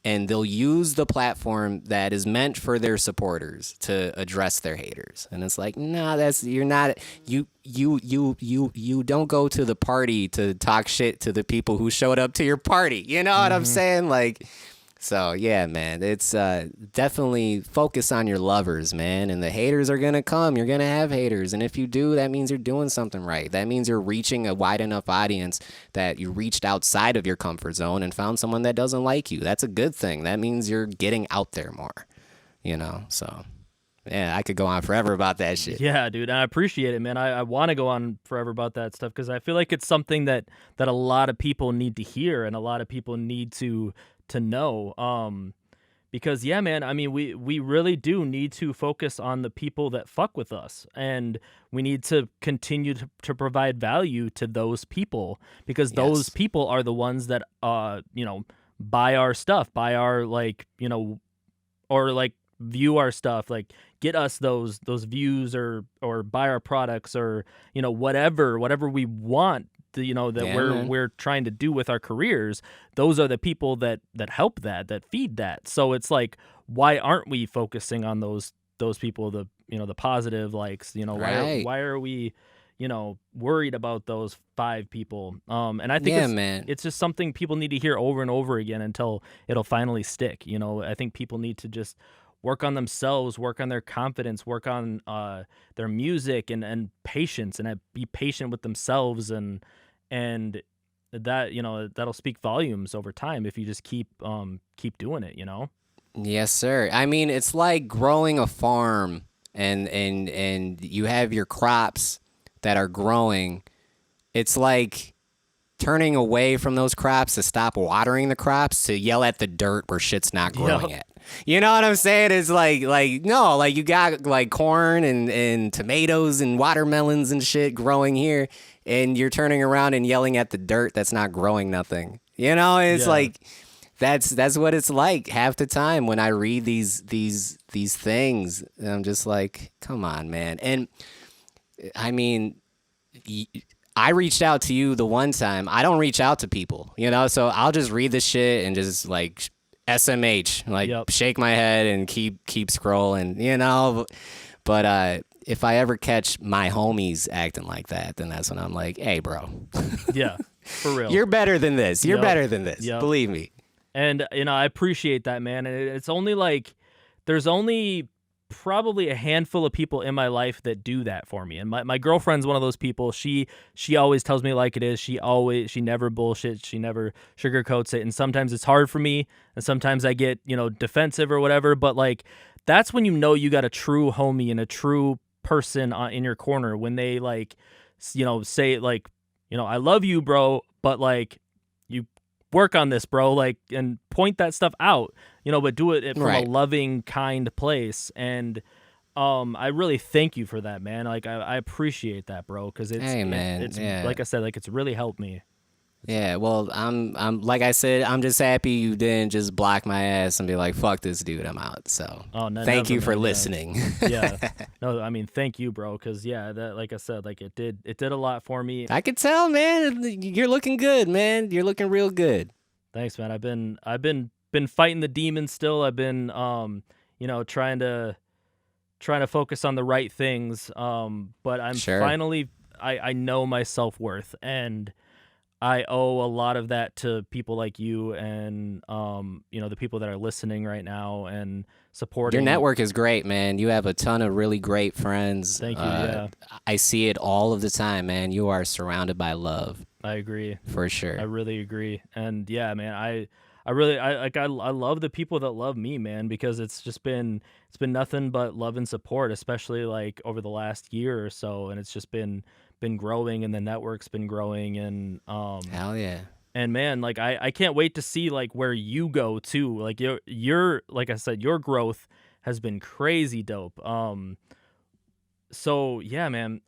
and they'll use the platform that is meant for their supporters to address their haters. And it's like, no, you're not. You don't go to the party to talk shit to the people who showed up to your party. You know what I'm saying? Like, so yeah, man, it's definitely focus on your lovers, man. And the haters are gonna come. You're gonna have haters, and if you do, that means you're doing something right. That means you're reaching a wide enough audience that you reached outside of your comfort zone and found someone that doesn't like you. That's a good thing. That means you're getting out there more. So. Yeah, I could go on forever about that shit. Yeah, dude, I appreciate it, man. I want to go on forever about that stuff, because I feel like it's something that a lot of people need to hear, and a lot of people need to know. Because yeah, man, I mean, we really do need to focus on the people that fuck with us, and we need to continue to provide value to those people, because those people are the ones that buy our stuff, buy our or like view our stuff, like get us those views, or buy our products, or whatever we want that we're trying to do with our careers. Those are the people that help that feed that. So it's like, why aren't we focusing on those people, the the positive likes, Right. why are we worried about those 5 people? And I think it's just something people need to hear over and over again until it'll finally stick. I think people need to just work on themselves, work on their confidence, work on their music, and patience, and be patient with themselves, and that that'll speak volumes over time if you just keep doing it. Yes, sir. I mean, it's like growing a farm, and you have your crops that are growing. It's like turning away from those crops to stop watering the crops, to yell at the dirt where shit's not growing yet. You know what I'm saying? It's like no, like you got like corn and tomatoes and watermelons and shit growing here, and you're turning around and yelling at the dirt that's not growing nothing. It's like that's what it's like half the time when I read these things. And I'm just like, come on, man. And I mean, I reached out to you the one time. I don't reach out to people, so I'll just read this shit and just like SMH, like shake my head and keep scrolling, but if I ever catch my homies acting like that, then that's when I'm like, hey, bro. Yeah, for real. You're better than this. You're better than this. Yep. Believe me. And, I appreciate that, man. And it's only like, there's only probably a handful of people in my life that do that for me. And my girlfriend's one of those people. She always tells me like it is. She never bullshits. She never sugarcoats it. And sometimes it's hard for me. And sometimes I get, defensive or whatever. But like, that's when you got a true homie and a true person in your corner, when they like, say like, I love you, bro, but like, you work on this, bro, like, and point that stuff out, but do it from a loving, kind place. And I really thank you for that, man. Like, I appreciate that, bro, because it's, it's like I said, like, it's really helped me. Yeah, well, I'm like I said, I'm just happy you didn't just block my ass and be like, fuck this dude, I'm out. So thank you for listening. Yeah. No, I mean, thank you, bro, because that, like I said, like it did a lot for me. I could tell, man. You're looking good, man. You're looking real good. Thanks, man. I've been fighting the demons still. I've been trying to focus on the right things. But I'm finally I know my self-worth, and I owe a lot of that to people like you and the people that are listening right now and supporting. Your network is great, man. You have a ton of really great friends. Thank you. Yeah. I see it all of the time, man. You are surrounded by love. I agree. For sure. I really agree. And yeah, man, I love the people that love me, man, because it's been nothing but love and support, especially like over the last year or so, and it's just been growing, and the network's been growing, and hell yeah. And man, like I can't wait to see like where you go too. Like your like I said, your growth has been crazy dope. So yeah, man.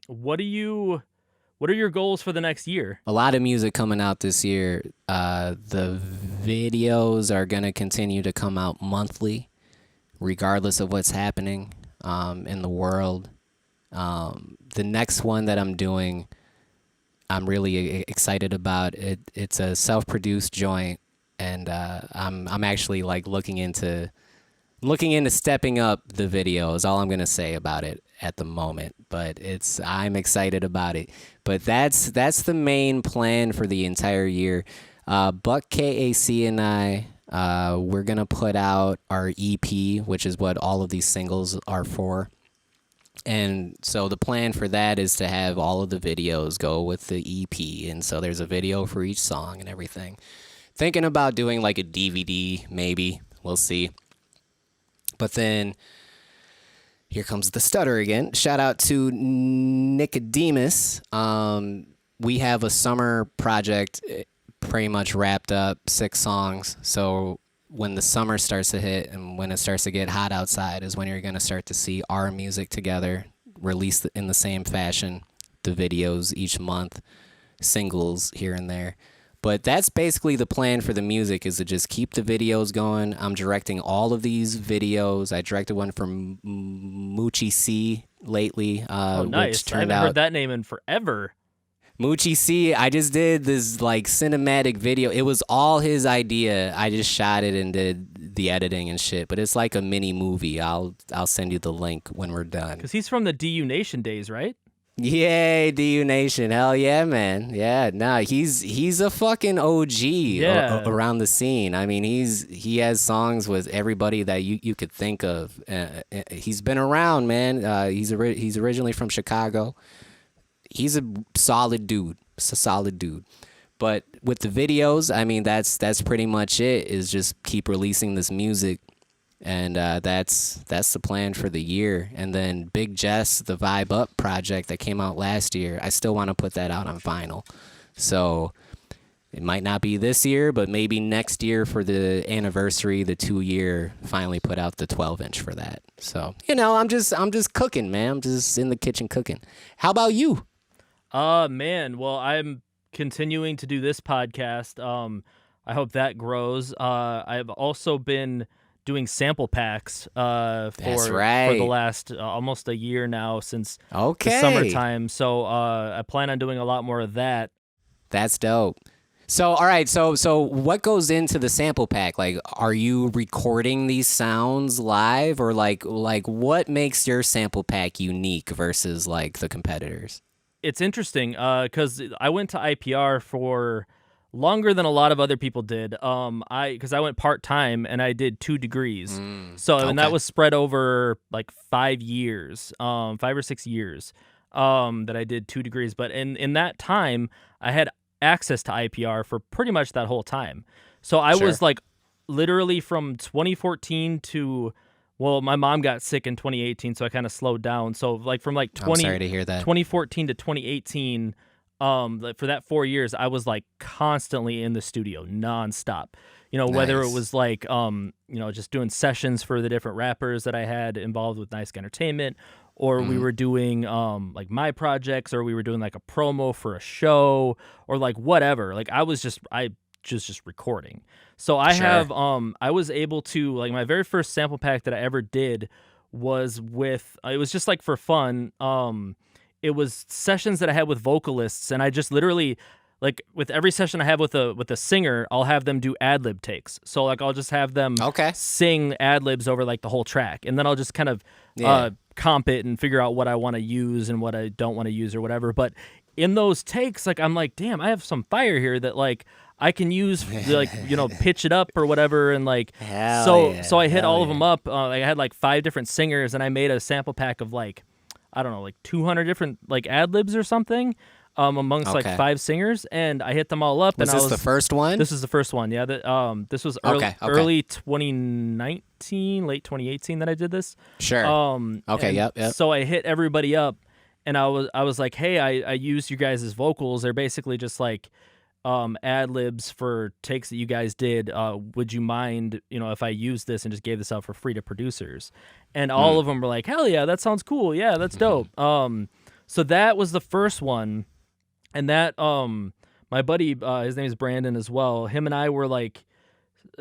What are your goals for the next year? A lot of music coming out this year. The videos are gonna continue to come out monthly, regardless of what's happening in the world. The next one that I'm doing, I'm really excited about it. It's a self-produced joint, and I'm actually like looking into stepping up the video is all I'm gonna say about it at the moment. But I'm excited about it. But that's the main plan for the entire year. Buck KAC and I, we're gonna put out our EP, which is what all of these singles are for. And so the plan for that is to have all of the videos go with the EP. And so there's a video for each song and everything. Thinking about doing like a DVD, maybe. We'll see. But then here comes the stutter again. Shout out to Nicodemus. We have a summer project pretty much wrapped up, 6 songs. So when the summer starts to hit and when it starts to get hot outside is when you're going to start to see our music together, released in the same fashion, the videos each month, singles here and there. But that's basically the plan for the music, is to just keep the videos going. I'm directing all of these videos. I directed one for Mujah Messiah lately. Oh, nice. I haven't heard that name in forever. Mujah Messiah, I just did this like cinematic video. It was all his idea. I just shot it and did the editing and shit. But it's like a mini movie. I'll send you the link when we're done. Because he's from the DU Nation days, right? Yay, DU Nation. Hell yeah, man. Yeah, nah, he's a fucking OG around the scene. I mean, he has songs with everybody that you could think of. He's been around, man. He's originally from Chicago. He's a solid dude. It's a solid dude. But with the videos, I mean, that's pretty much it, is just keep releasing this music. And that's the plan for the year. And then Big Jess, the Vibe Up project that came out last year, I still want to put that out on vinyl. So it might not be this year, but maybe next year for the anniversary, the 2-year, finally put out the 12-inch for that. So, I'm just cooking, man. I'm just in the kitchen cooking. How about you? Man, well, I'm continuing to do this podcast. I hope that grows. I've also been doing sample packs for the last almost a year now, since the summertime. So I plan on doing a lot more of that. That's dope. So, all right. So what goes into the sample pack? Like, are you recording these sounds live, or like what makes your sample pack unique versus like the competitors? It's interesting because I went to IPR for longer than a lot of other people did. Because I went part-time and I did 2 degrees. So, and that Okay. was spread over like 5 years, 5 or 6 years, that I did 2 degrees. But in that time, I had access to IPR for pretty much that whole time. So I Sure. was like literally from 2014 to, well, my mom got sick in 2018, so I kind of slowed down. So like from like I'm sorry to hear that. 2014 to 2018, like for that 4 years, I was like constantly in the studio nonstop. Whether it Nice. was like just doing sessions for the different rappers that I had involved with Nice Guy Entertainment, or we were doing like my projects, or we were doing like a promo for a show, or like whatever. Like I was just recording. So I Sure. have I was able to, like, my very first sample pack that I ever did was with it was just like for fun. It was sessions that I had with vocalists, and I just literally, like, with every session I have with a singer, I'll have them do ad lib takes. So like I'll just have them Okay. sing ad libs over like the whole track, and then I'll just kind of Yeah. comp it and figure out what I want to use and what I don't want to use or whatever. But in those takes, like, I'm like, damn, I have some fire here that like I can use, like, pitch it up or whatever, and like Hell so yeah. so I hit Hell all of yeah. them up. I had like 5 different singers, and I made a sample pack of like, I don't know, like 200 different like ad libs or something, amongst like Okay. 5 singers, and I hit them all up. Was And this the first one? This is the first one, yeah. This was early, Okay, okay. early 2019, late 2018 that I did this. Sure. Okay, And yep. So I hit everybody up, and I was like, hey, I used you guys' vocals. They're basically just like ad libs for takes that you guys did. Would you mind, if I use this and just gave this out for free to producers? And all of them were like, hell yeah, that sounds cool. Yeah, that's dope. So that was the first one, and that my buddy, his name is Brandon as well. Him and I were like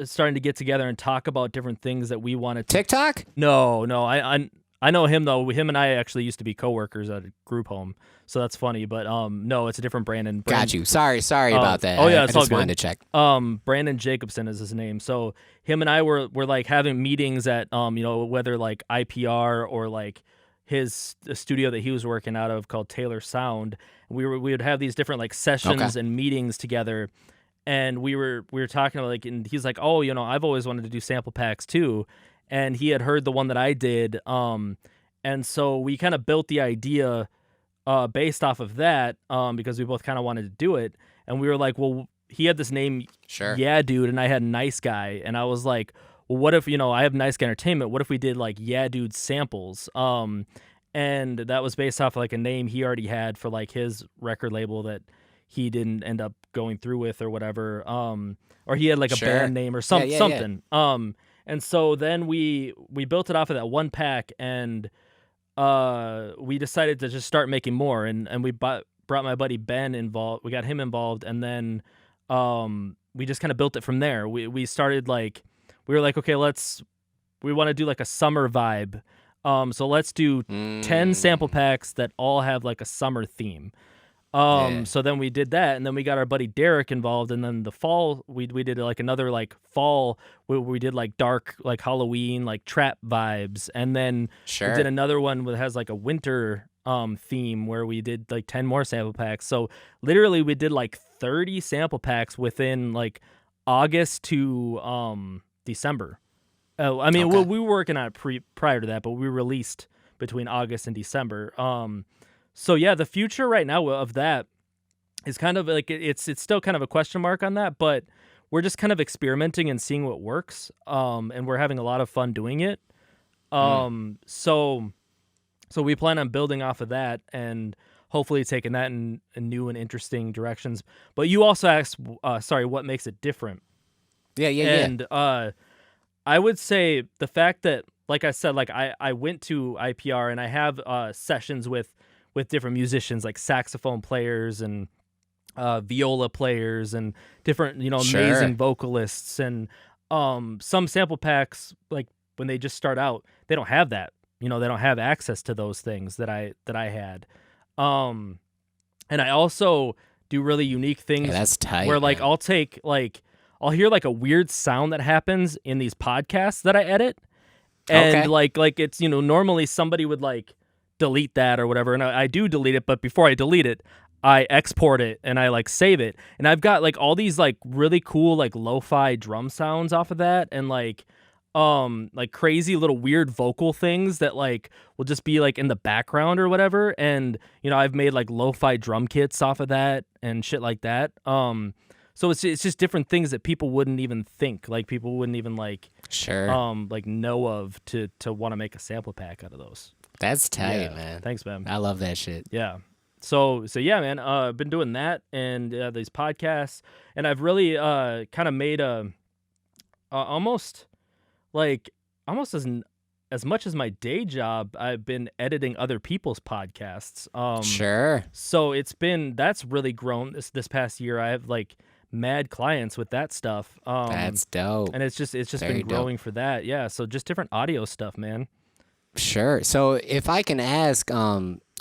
starting to get together and talk about different things that we wanted to. TikTok? No, I know him though. Him and I actually used to be coworkers at a group home, so that's funny. But no, it's a different Brandon. Got you. Sorry about that. Oh yeah, I it's all just good. wanted to check. Brandon Jacobson is his name. So him and I were like having meetings at whether like IPR or like his studio that he was working out of called Taylor Sound. We would have these different like sessions and meetings together, and we were talking about, like, and he's like, oh, I've always wanted to do sample packs too, and he had heard the one that I did, and so we kind of built the idea based off of that, because we both kind of wanted to do it, and we were like, well, he had this name, Sure. Yeah Dude, and I had Nice Guy, and I was like, well, what if, I have Nice Guy Entertainment, what if we did like Yeah Dude samples? And that was based off like a name he already had for like his record label that he didn't end up going through with or whatever, or he had like a band name or something. And so then we built it off of that one pack, and we decided to just start making more, and we brought my buddy Ben involved. We got him involved, and then we just kind of built it from there. We started like, we were like, okay, we want to do like a summer vibe. So let's do 10 sample packs that all have like a summer theme. So then we did that, and then we got our buddy Derek involved, and then the fall we did like another like fall where we did like dark, like Halloween, like trap vibes, and then we did another one that has like a winter theme where we did like 10 more sample packs. So literally we did like 30 sample packs within like August to December. I mean, we were working on it prior to that, but we released between August and December. So yeah, the future right now of that is kind of like, it's still kind of a question mark on that, but we're just kind of experimenting and seeing what works. And we're having a lot of fun doing it. So we plan on building off of that and hopefully taking that in new and interesting directions. But you also asked, what makes it different? Yeah. And I would say the fact that, like I said, like I went to IPR and I have sessions with different musicians, like saxophone players and viola players and different, amazing vocalists, and some sample packs, like when they just start out, they don't have that, they don't have access to those things that I had. And I also do really unique things. Yeah, that's tight. Where like man. I'll hear like a weird sound that happens in these podcasts that I edit, and Okay. like it's, you know, normally somebody would like delete that or whatever, and I do delete it, but before I delete it, I export it and I like save it, and I've got like all these like really cool like lo-fi drum sounds off of that, and like crazy little weird vocal things that like will just be like in the background or whatever, and you know, I've made like lo-fi drum kits off of that and shit like that. So it's just different things that people wouldn't even think, like people wouldn't even like Sure. like know of to want to make a sample pack out of those. That's tight, Yeah. man. Thanks, man. I love that shit. Yeah. So yeah, man. I've been doing that and these podcasts, and I've really kind of made a almost like almost as much as my day job, I've been editing other people's podcasts. Sure. So that's really grown this past year. I have like mad clients with that stuff. That's dope. And it's just Very been growing for that. Yeah. So just different audio stuff, man. Sure. So if I can ask,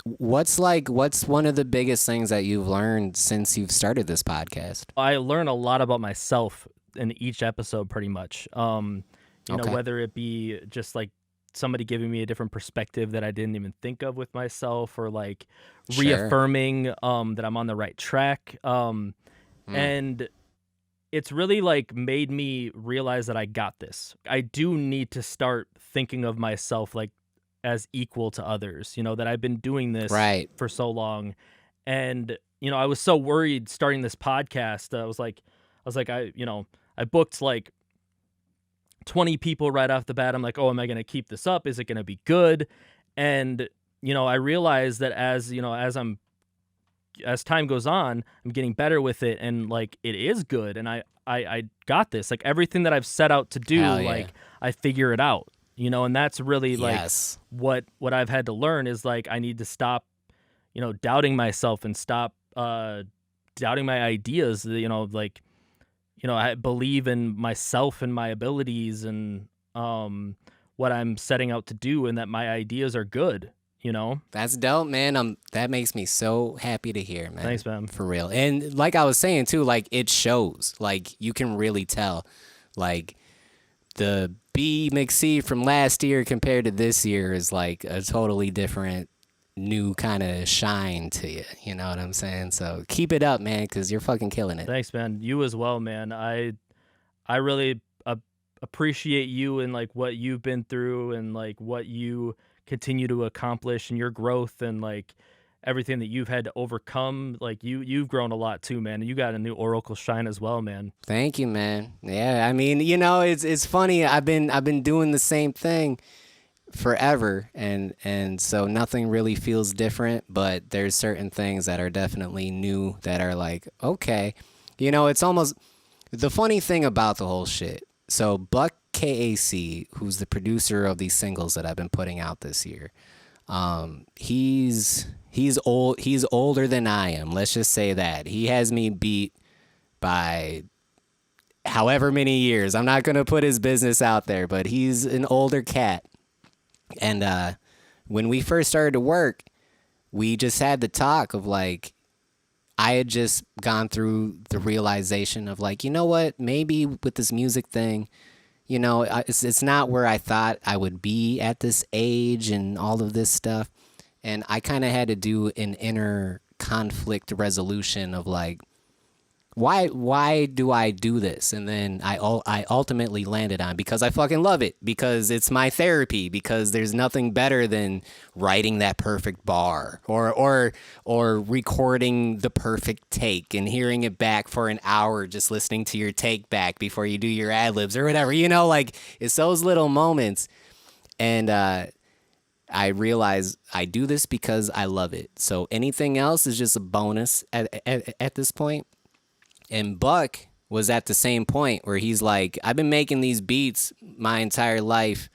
what's one of the biggest things that you've learned since you've started this podcast? I learn a lot about myself in each episode, pretty much. You know, whether it be just like somebody giving me a different perspective that I didn't even think of with myself, or like reaffirming that I'm on the right track. And it's really like made me realize that I got this. I do need to start thinking of myself like as equal to others, you know, that I've been doing this for so long. And, you know, I was so worried starting this podcast. I was like, I booked like 20 people right off the bat. I'm like, oh, am I going to keep this up? Is it going to be good? And, you know, I realized that as time goes on, I'm getting better with it, and like it is good, and I got this. Like everything that I've set out to do, like I figure it out, you know, and that's really like what I've had to learn is like I need to stop, you know, doubting myself and stop doubting my ideas, you know, like, you know, I believe in myself and my abilities and what I'm setting out to do, and that my ideas are good. You know, that's dope, man. That makes me so happy to hear, man. Thanks, man. For real. And like I was saying too, like it shows. Like you can really tell, like the emcee from last year compared to this year is like a totally different, new kind of shine to you. You know what I'm saying? So keep it up, man, because you're fucking killing it. Thanks, man. You as well, man. I really appreciate you and like what you've been through and like what you continue to accomplish and your growth and like everything that you've had to overcome. Like you've grown a lot too, man. You got a new Orikal shine as well, man. Thank you, man. Yeah, I mean, you know, it's funny. I've been doing the same thing forever, and so nothing really feels different, but there's certain things that are definitely new that are like, okay, you know, it's almost the funny thing about the whole shit. So Buck KAC, who's the producer of these singles that I've been putting out this year, he's old. He's older than I am. Let's just say that. He has me beat by however many years. I'm not gonna put his business out there, but he's an older cat. And when we first started to work, we just had the talk of like, I had just gone through the realization of like, you know what, maybe with this music thing, you know, it's not where I thought I would be at this age and all of this stuff. And I kind of had to do an inner conflict resolution of like, why do I do this? And then I ultimately landed on because I fucking love it, because it's my therapy, because there's nothing better than writing that perfect bar or recording the perfect take and hearing it back for an hour, just listening to your take back before you do your ad libs or whatever, you know, like it's those little moments. And I realize I do this because I love it. So anything else is just a bonus at this point. And Buck was at the same point where he's like, I've been making these beats my entire life.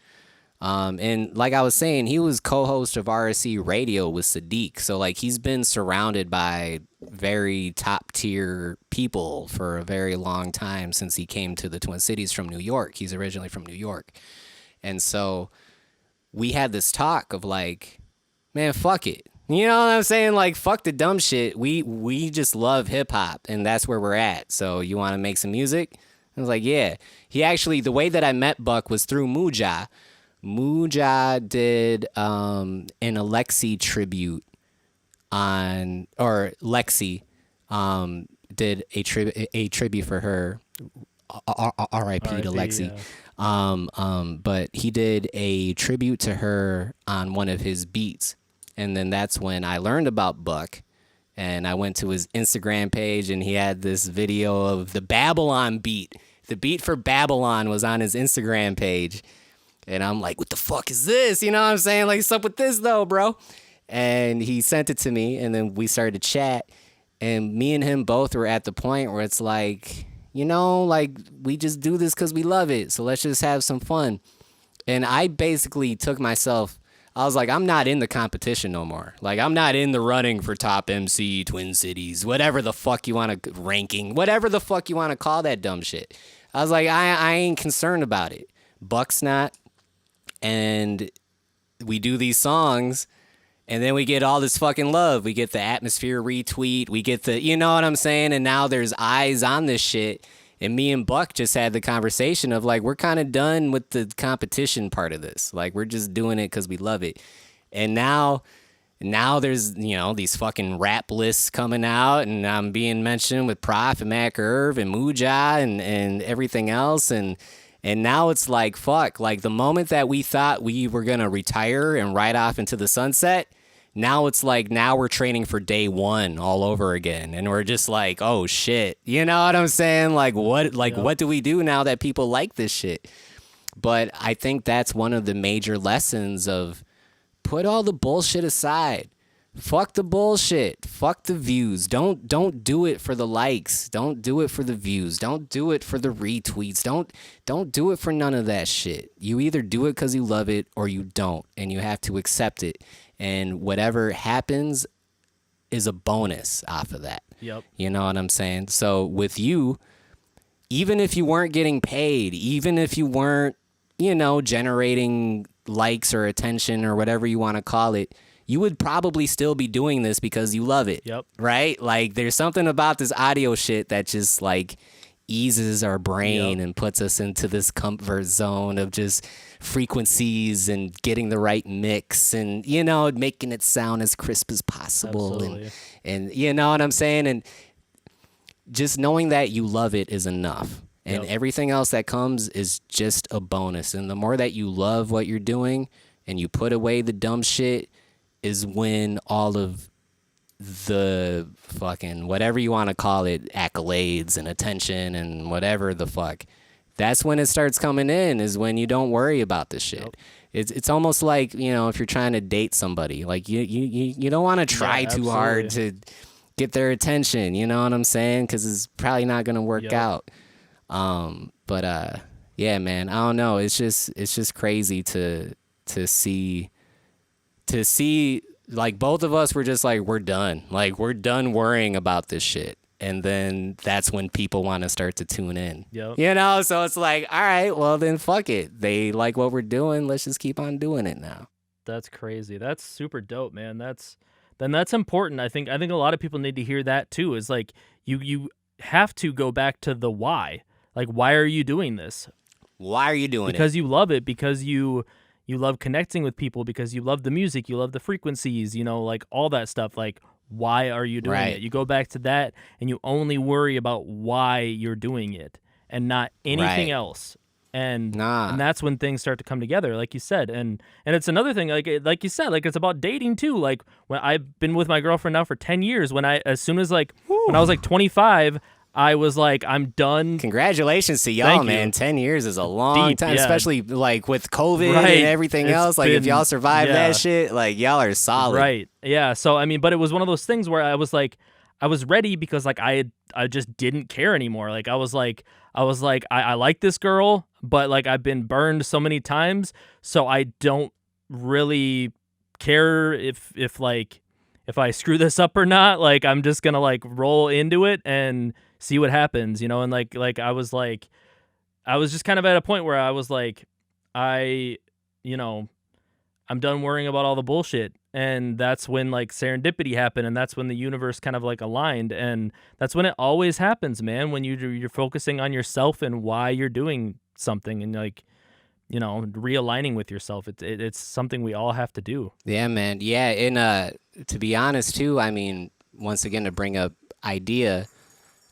And like I was saying, he was co-host of RSC Radio with Sadiq. So like he's been surrounded by very top tier people for a very long time since he came to the Twin Cities from New York. He's originally from New York. And so we had this talk of like, man, fuck it. You know what I'm saying? Like, fuck the dumb shit. We just love hip hop, and that's where we're at. So you want to make some music? I was like, yeah. He actually, the way that I met Buck was through Mujah. Mujah did an Alexi tribute or Lexi did a tribute for her. R.I.P. to Lexi. Yeah. But he did a tribute to her on one of his beats. And then that's when I learned about Buck. And I went to his Instagram page, and he had this video of the Babylon beat. The beat for Babylon was on his Instagram page. And I'm like, what the fuck is this? You know what I'm saying? Like, what's up with this, though, bro? And he sent it to me, and then we started to chat. And me and him both were at the point where it's like, you know, like, we just do this because we love it. So let's just have some fun. And I basically took myself, I was like, I'm not in the competition no more. Like, I'm not in the running for top MC, Twin Cities, whatever the fuck you want to, ranking, whatever the fuck you want to call that dumb shit. I was like, I ain't concerned about it. Buck's not. And we do these songs, and then we get all this fucking love. We get the Atmosphere retweet. We get the, you know what I'm saying? And now there's eyes on this shit. And me and Buck just had the conversation of like, we're kind of done with the competition part of this. Like, we're just doing it because we love it. And now there's, you know, these fucking rap lists coming out, and I'm being mentioned with Prof and Mac Irv and Mujah and everything else. And now it's like, fuck, like the moment that we thought we were going to retire and ride off into the sunset, now it's like, now we're training for day one all over again. And we're just like, oh shit. You know what I'm saying? Like, what do we do now that people like this shit? But I think that's one of the major lessons of put all the bullshit aside. Fuck the bullshit. Fuck the views. Don't do it for the likes. Don't do it for the views. Don't do it for the retweets. Don't do it for none of that shit. You either do it because you love it or you don't, and you have to accept it. And whatever happens is a bonus off of that. Yep. You know what I'm saying? So with you, even if you weren't getting paid, even if you weren't, you know, generating likes or attention or whatever you want to call it, you would probably still be doing this because you love it. Yep. Right? Like, there's something about this audio shit that just like eases our brain and puts us into this comfort zone of just frequencies and getting the right mix and, you know, making it sound as crisp as possible. Absolutely. And you know what I'm saying? And just knowing that you love it is enough. And everything else that comes is just a bonus. And the more that you love what you're doing and you put away the dumb shit, is when all of the fucking whatever you want to call it, accolades and attention and whatever the fuck, that's when it starts coming in, is when you don't worry about this shit. It's almost like, you know, if you're trying to date somebody, like you don't want to try too hard to get their attention, you know what I'm saying? Because it's probably not going to work out. But yeah, man, I don't know. It's just crazy to see like both of us were just like, we're done. Like, we're done worrying about this shit. And then that's when people want to start to tune in. Yep. You know, so it's like, all right, well then fuck it. They like what we're doing. Let's just keep on doing it now. That's crazy. That's super dope, man. That's important. I think a lot of people need to hear that too. Is like you have to go back to the why. Like, why are you doing this? Why are you doing it? Because you love it, because you love connecting with people, because you love the music, you love the frequencies, you know, like all that stuff. Like, why are you doing it? You go back to that and you only worry about why you're doing it and not anything else. And that's when things start to come together, like you said. And it's another thing, like you said, like it's about dating too. Like, when I've been with my girlfriend now for 10 years, when I was like 25, I was like, I'm done. Congratulations to y'all, man. 10 years is a long time, especially like with COVID and everything else. Like, if y'all survive that shit, like, y'all are solid. Right. Yeah. So, I mean, but it was one of those things where I was ready because like I just didn't care anymore. Like, I was like, I like this girl, but like I've been burned so many times. So I don't really care if I screw this up or not. Like, I'm just going to like roll into it and see what happens, you know? And like I was just kind of at a point where I was like, I'm done worrying about all the bullshit. and that's when like serendipity happened, and that's when the universe kind of like aligned, and that's when it always happens, man, when you're focusing on yourself and why you're doing something, and like, you know, realigning with yourself. It's something we all have to do. Yeah, man. Yeah, and to be honest too, I mean, once again to bring up Idea,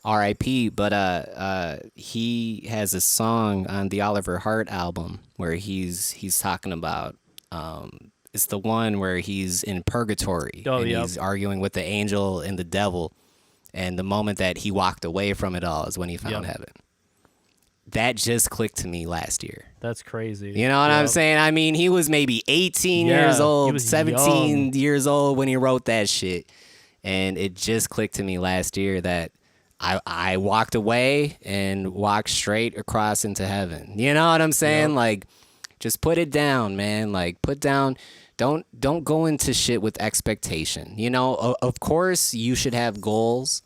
R.I.P. But he has a song on the Oliver Hart album where he's talking about it's the one where he's in purgatory and he's arguing with the angel and the devil, and the moment that he walked away from it all is when he found heaven. That just clicked to me last year. That's crazy. You know what I'm saying? I mean, he was maybe 18 years old, 17 years old when he wrote that shit. And it just clicked to me last year that I walked away and walked straight across into heaven. You know what I'm saying? Like, just put it down, man. Like, put down. Don't go into shit with expectation. You know, of course you should have goals.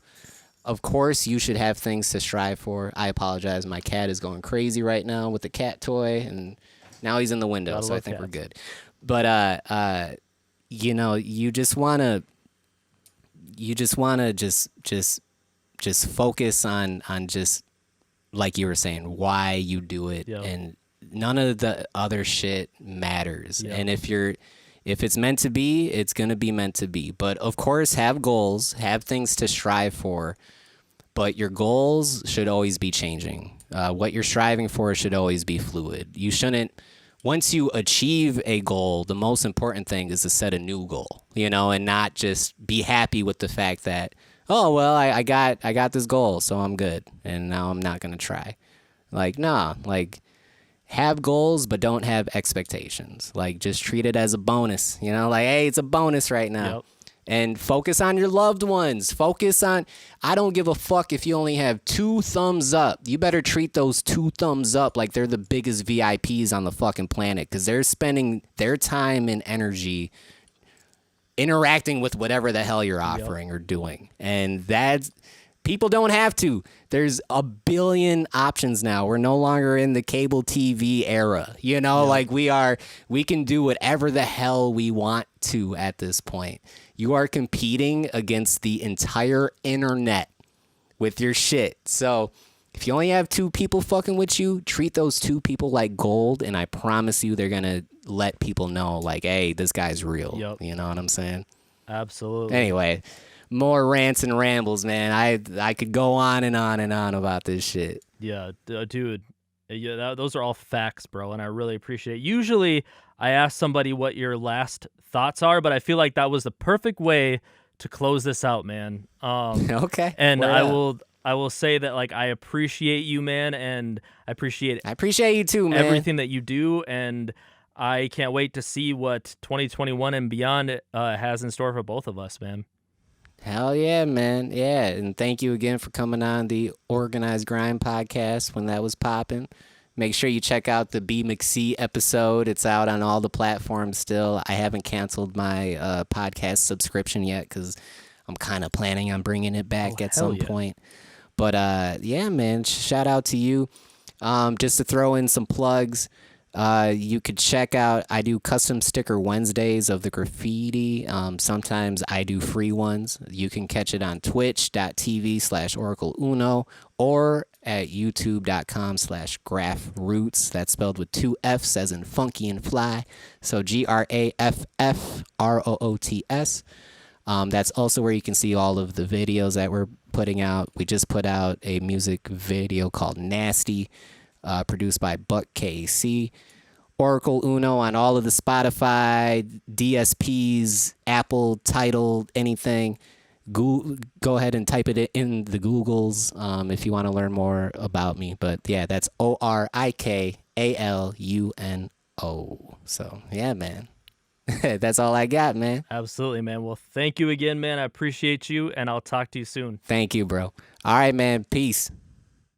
Of course you should have things to strive for. I apologize. My cat is going crazy right now with the cat toy, and now he's in the window, so I think we're good. But you know, you just wanna just focus on just like you were saying, why you do it, and none of the other shit matters. And if it's meant to be, it's gonna be meant to be. But of course, have goals, have things to strive for. But your goals should always be changing. What you're striving for should always be fluid. You shouldn't. Once you achieve a goal, the most important thing is to set a new goal, you know, and not just be happy with the fact that, oh, well, I got this goal, so I'm good, and now I'm not going to try. Like, nah, like, have goals, but don't have expectations. Like, just treat it as a bonus, you know, like, hey, it's a bonus right now. Yep. And focus on your loved ones. Focus on, I don't give a fuck if you only have 2 thumbs up. You better treat those 2 thumbs up like they're the biggest VIPs on the fucking planet, because they're spending their time and energy interacting with whatever the hell you're offering or doing. And that's, people don't have to. There's a billion options now. We're no longer in the cable TV era. You know, like we can do whatever the hell we want to at this point. You are competing against the entire internet with your shit. So if you only have 2 people fucking with you, treat those 2 people like gold, and I promise you they're going to let people know, like, hey, this guy's real. Yep. You know what I'm saying? Absolutely. Anyway, more rants and rambles, man. I could go on and on and on about this shit. Yeah, dude. Yeah, those are all facts, bro, and I really appreciate it. Usually, I ask somebody what your last thoughts are, but I feel like that was the perfect way to close this out, man. Okay. And I will say that, like, I appreciate you, man, and I appreciate you too, man. Everything that you do, and I can't wait to see what 2021 and beyond has in store for both of us, man. Hell yeah, man. Yeah, and thank you again for coming on the Organized Grind podcast when that was popping. Make sure you check out the emcee episode. It's out on all the platforms still. I haven't canceled my podcast subscription yet because I'm kind of planning on bringing it back at some point. But yeah, man, shout out to you. Just to throw in some plugs, you could check out, I do custom sticker Wednesdays of the graffiti. Sometimes I do free ones. You can catch it on twitch.tv/Orikal Uno or at youtube.com/Graff Roots. That's spelled with 2 F's as in funky and fly. So GraffRoots. That's also where you can see all of the videos that we're putting out. We just put out a music video called Nasty, produced by Buck KC. Orikal Uno on all of the Spotify, DSPs, Apple, Tidal, anything. Go ahead and type it in the Googles if you want to learn more about me. But yeah, that's ORIKALUNO. So yeah, man. That's all I got, man. Absolutely, man. Well, thank you again, man. I appreciate you, and I'll talk to you soon. Thank you, bro. All right, man. Peace.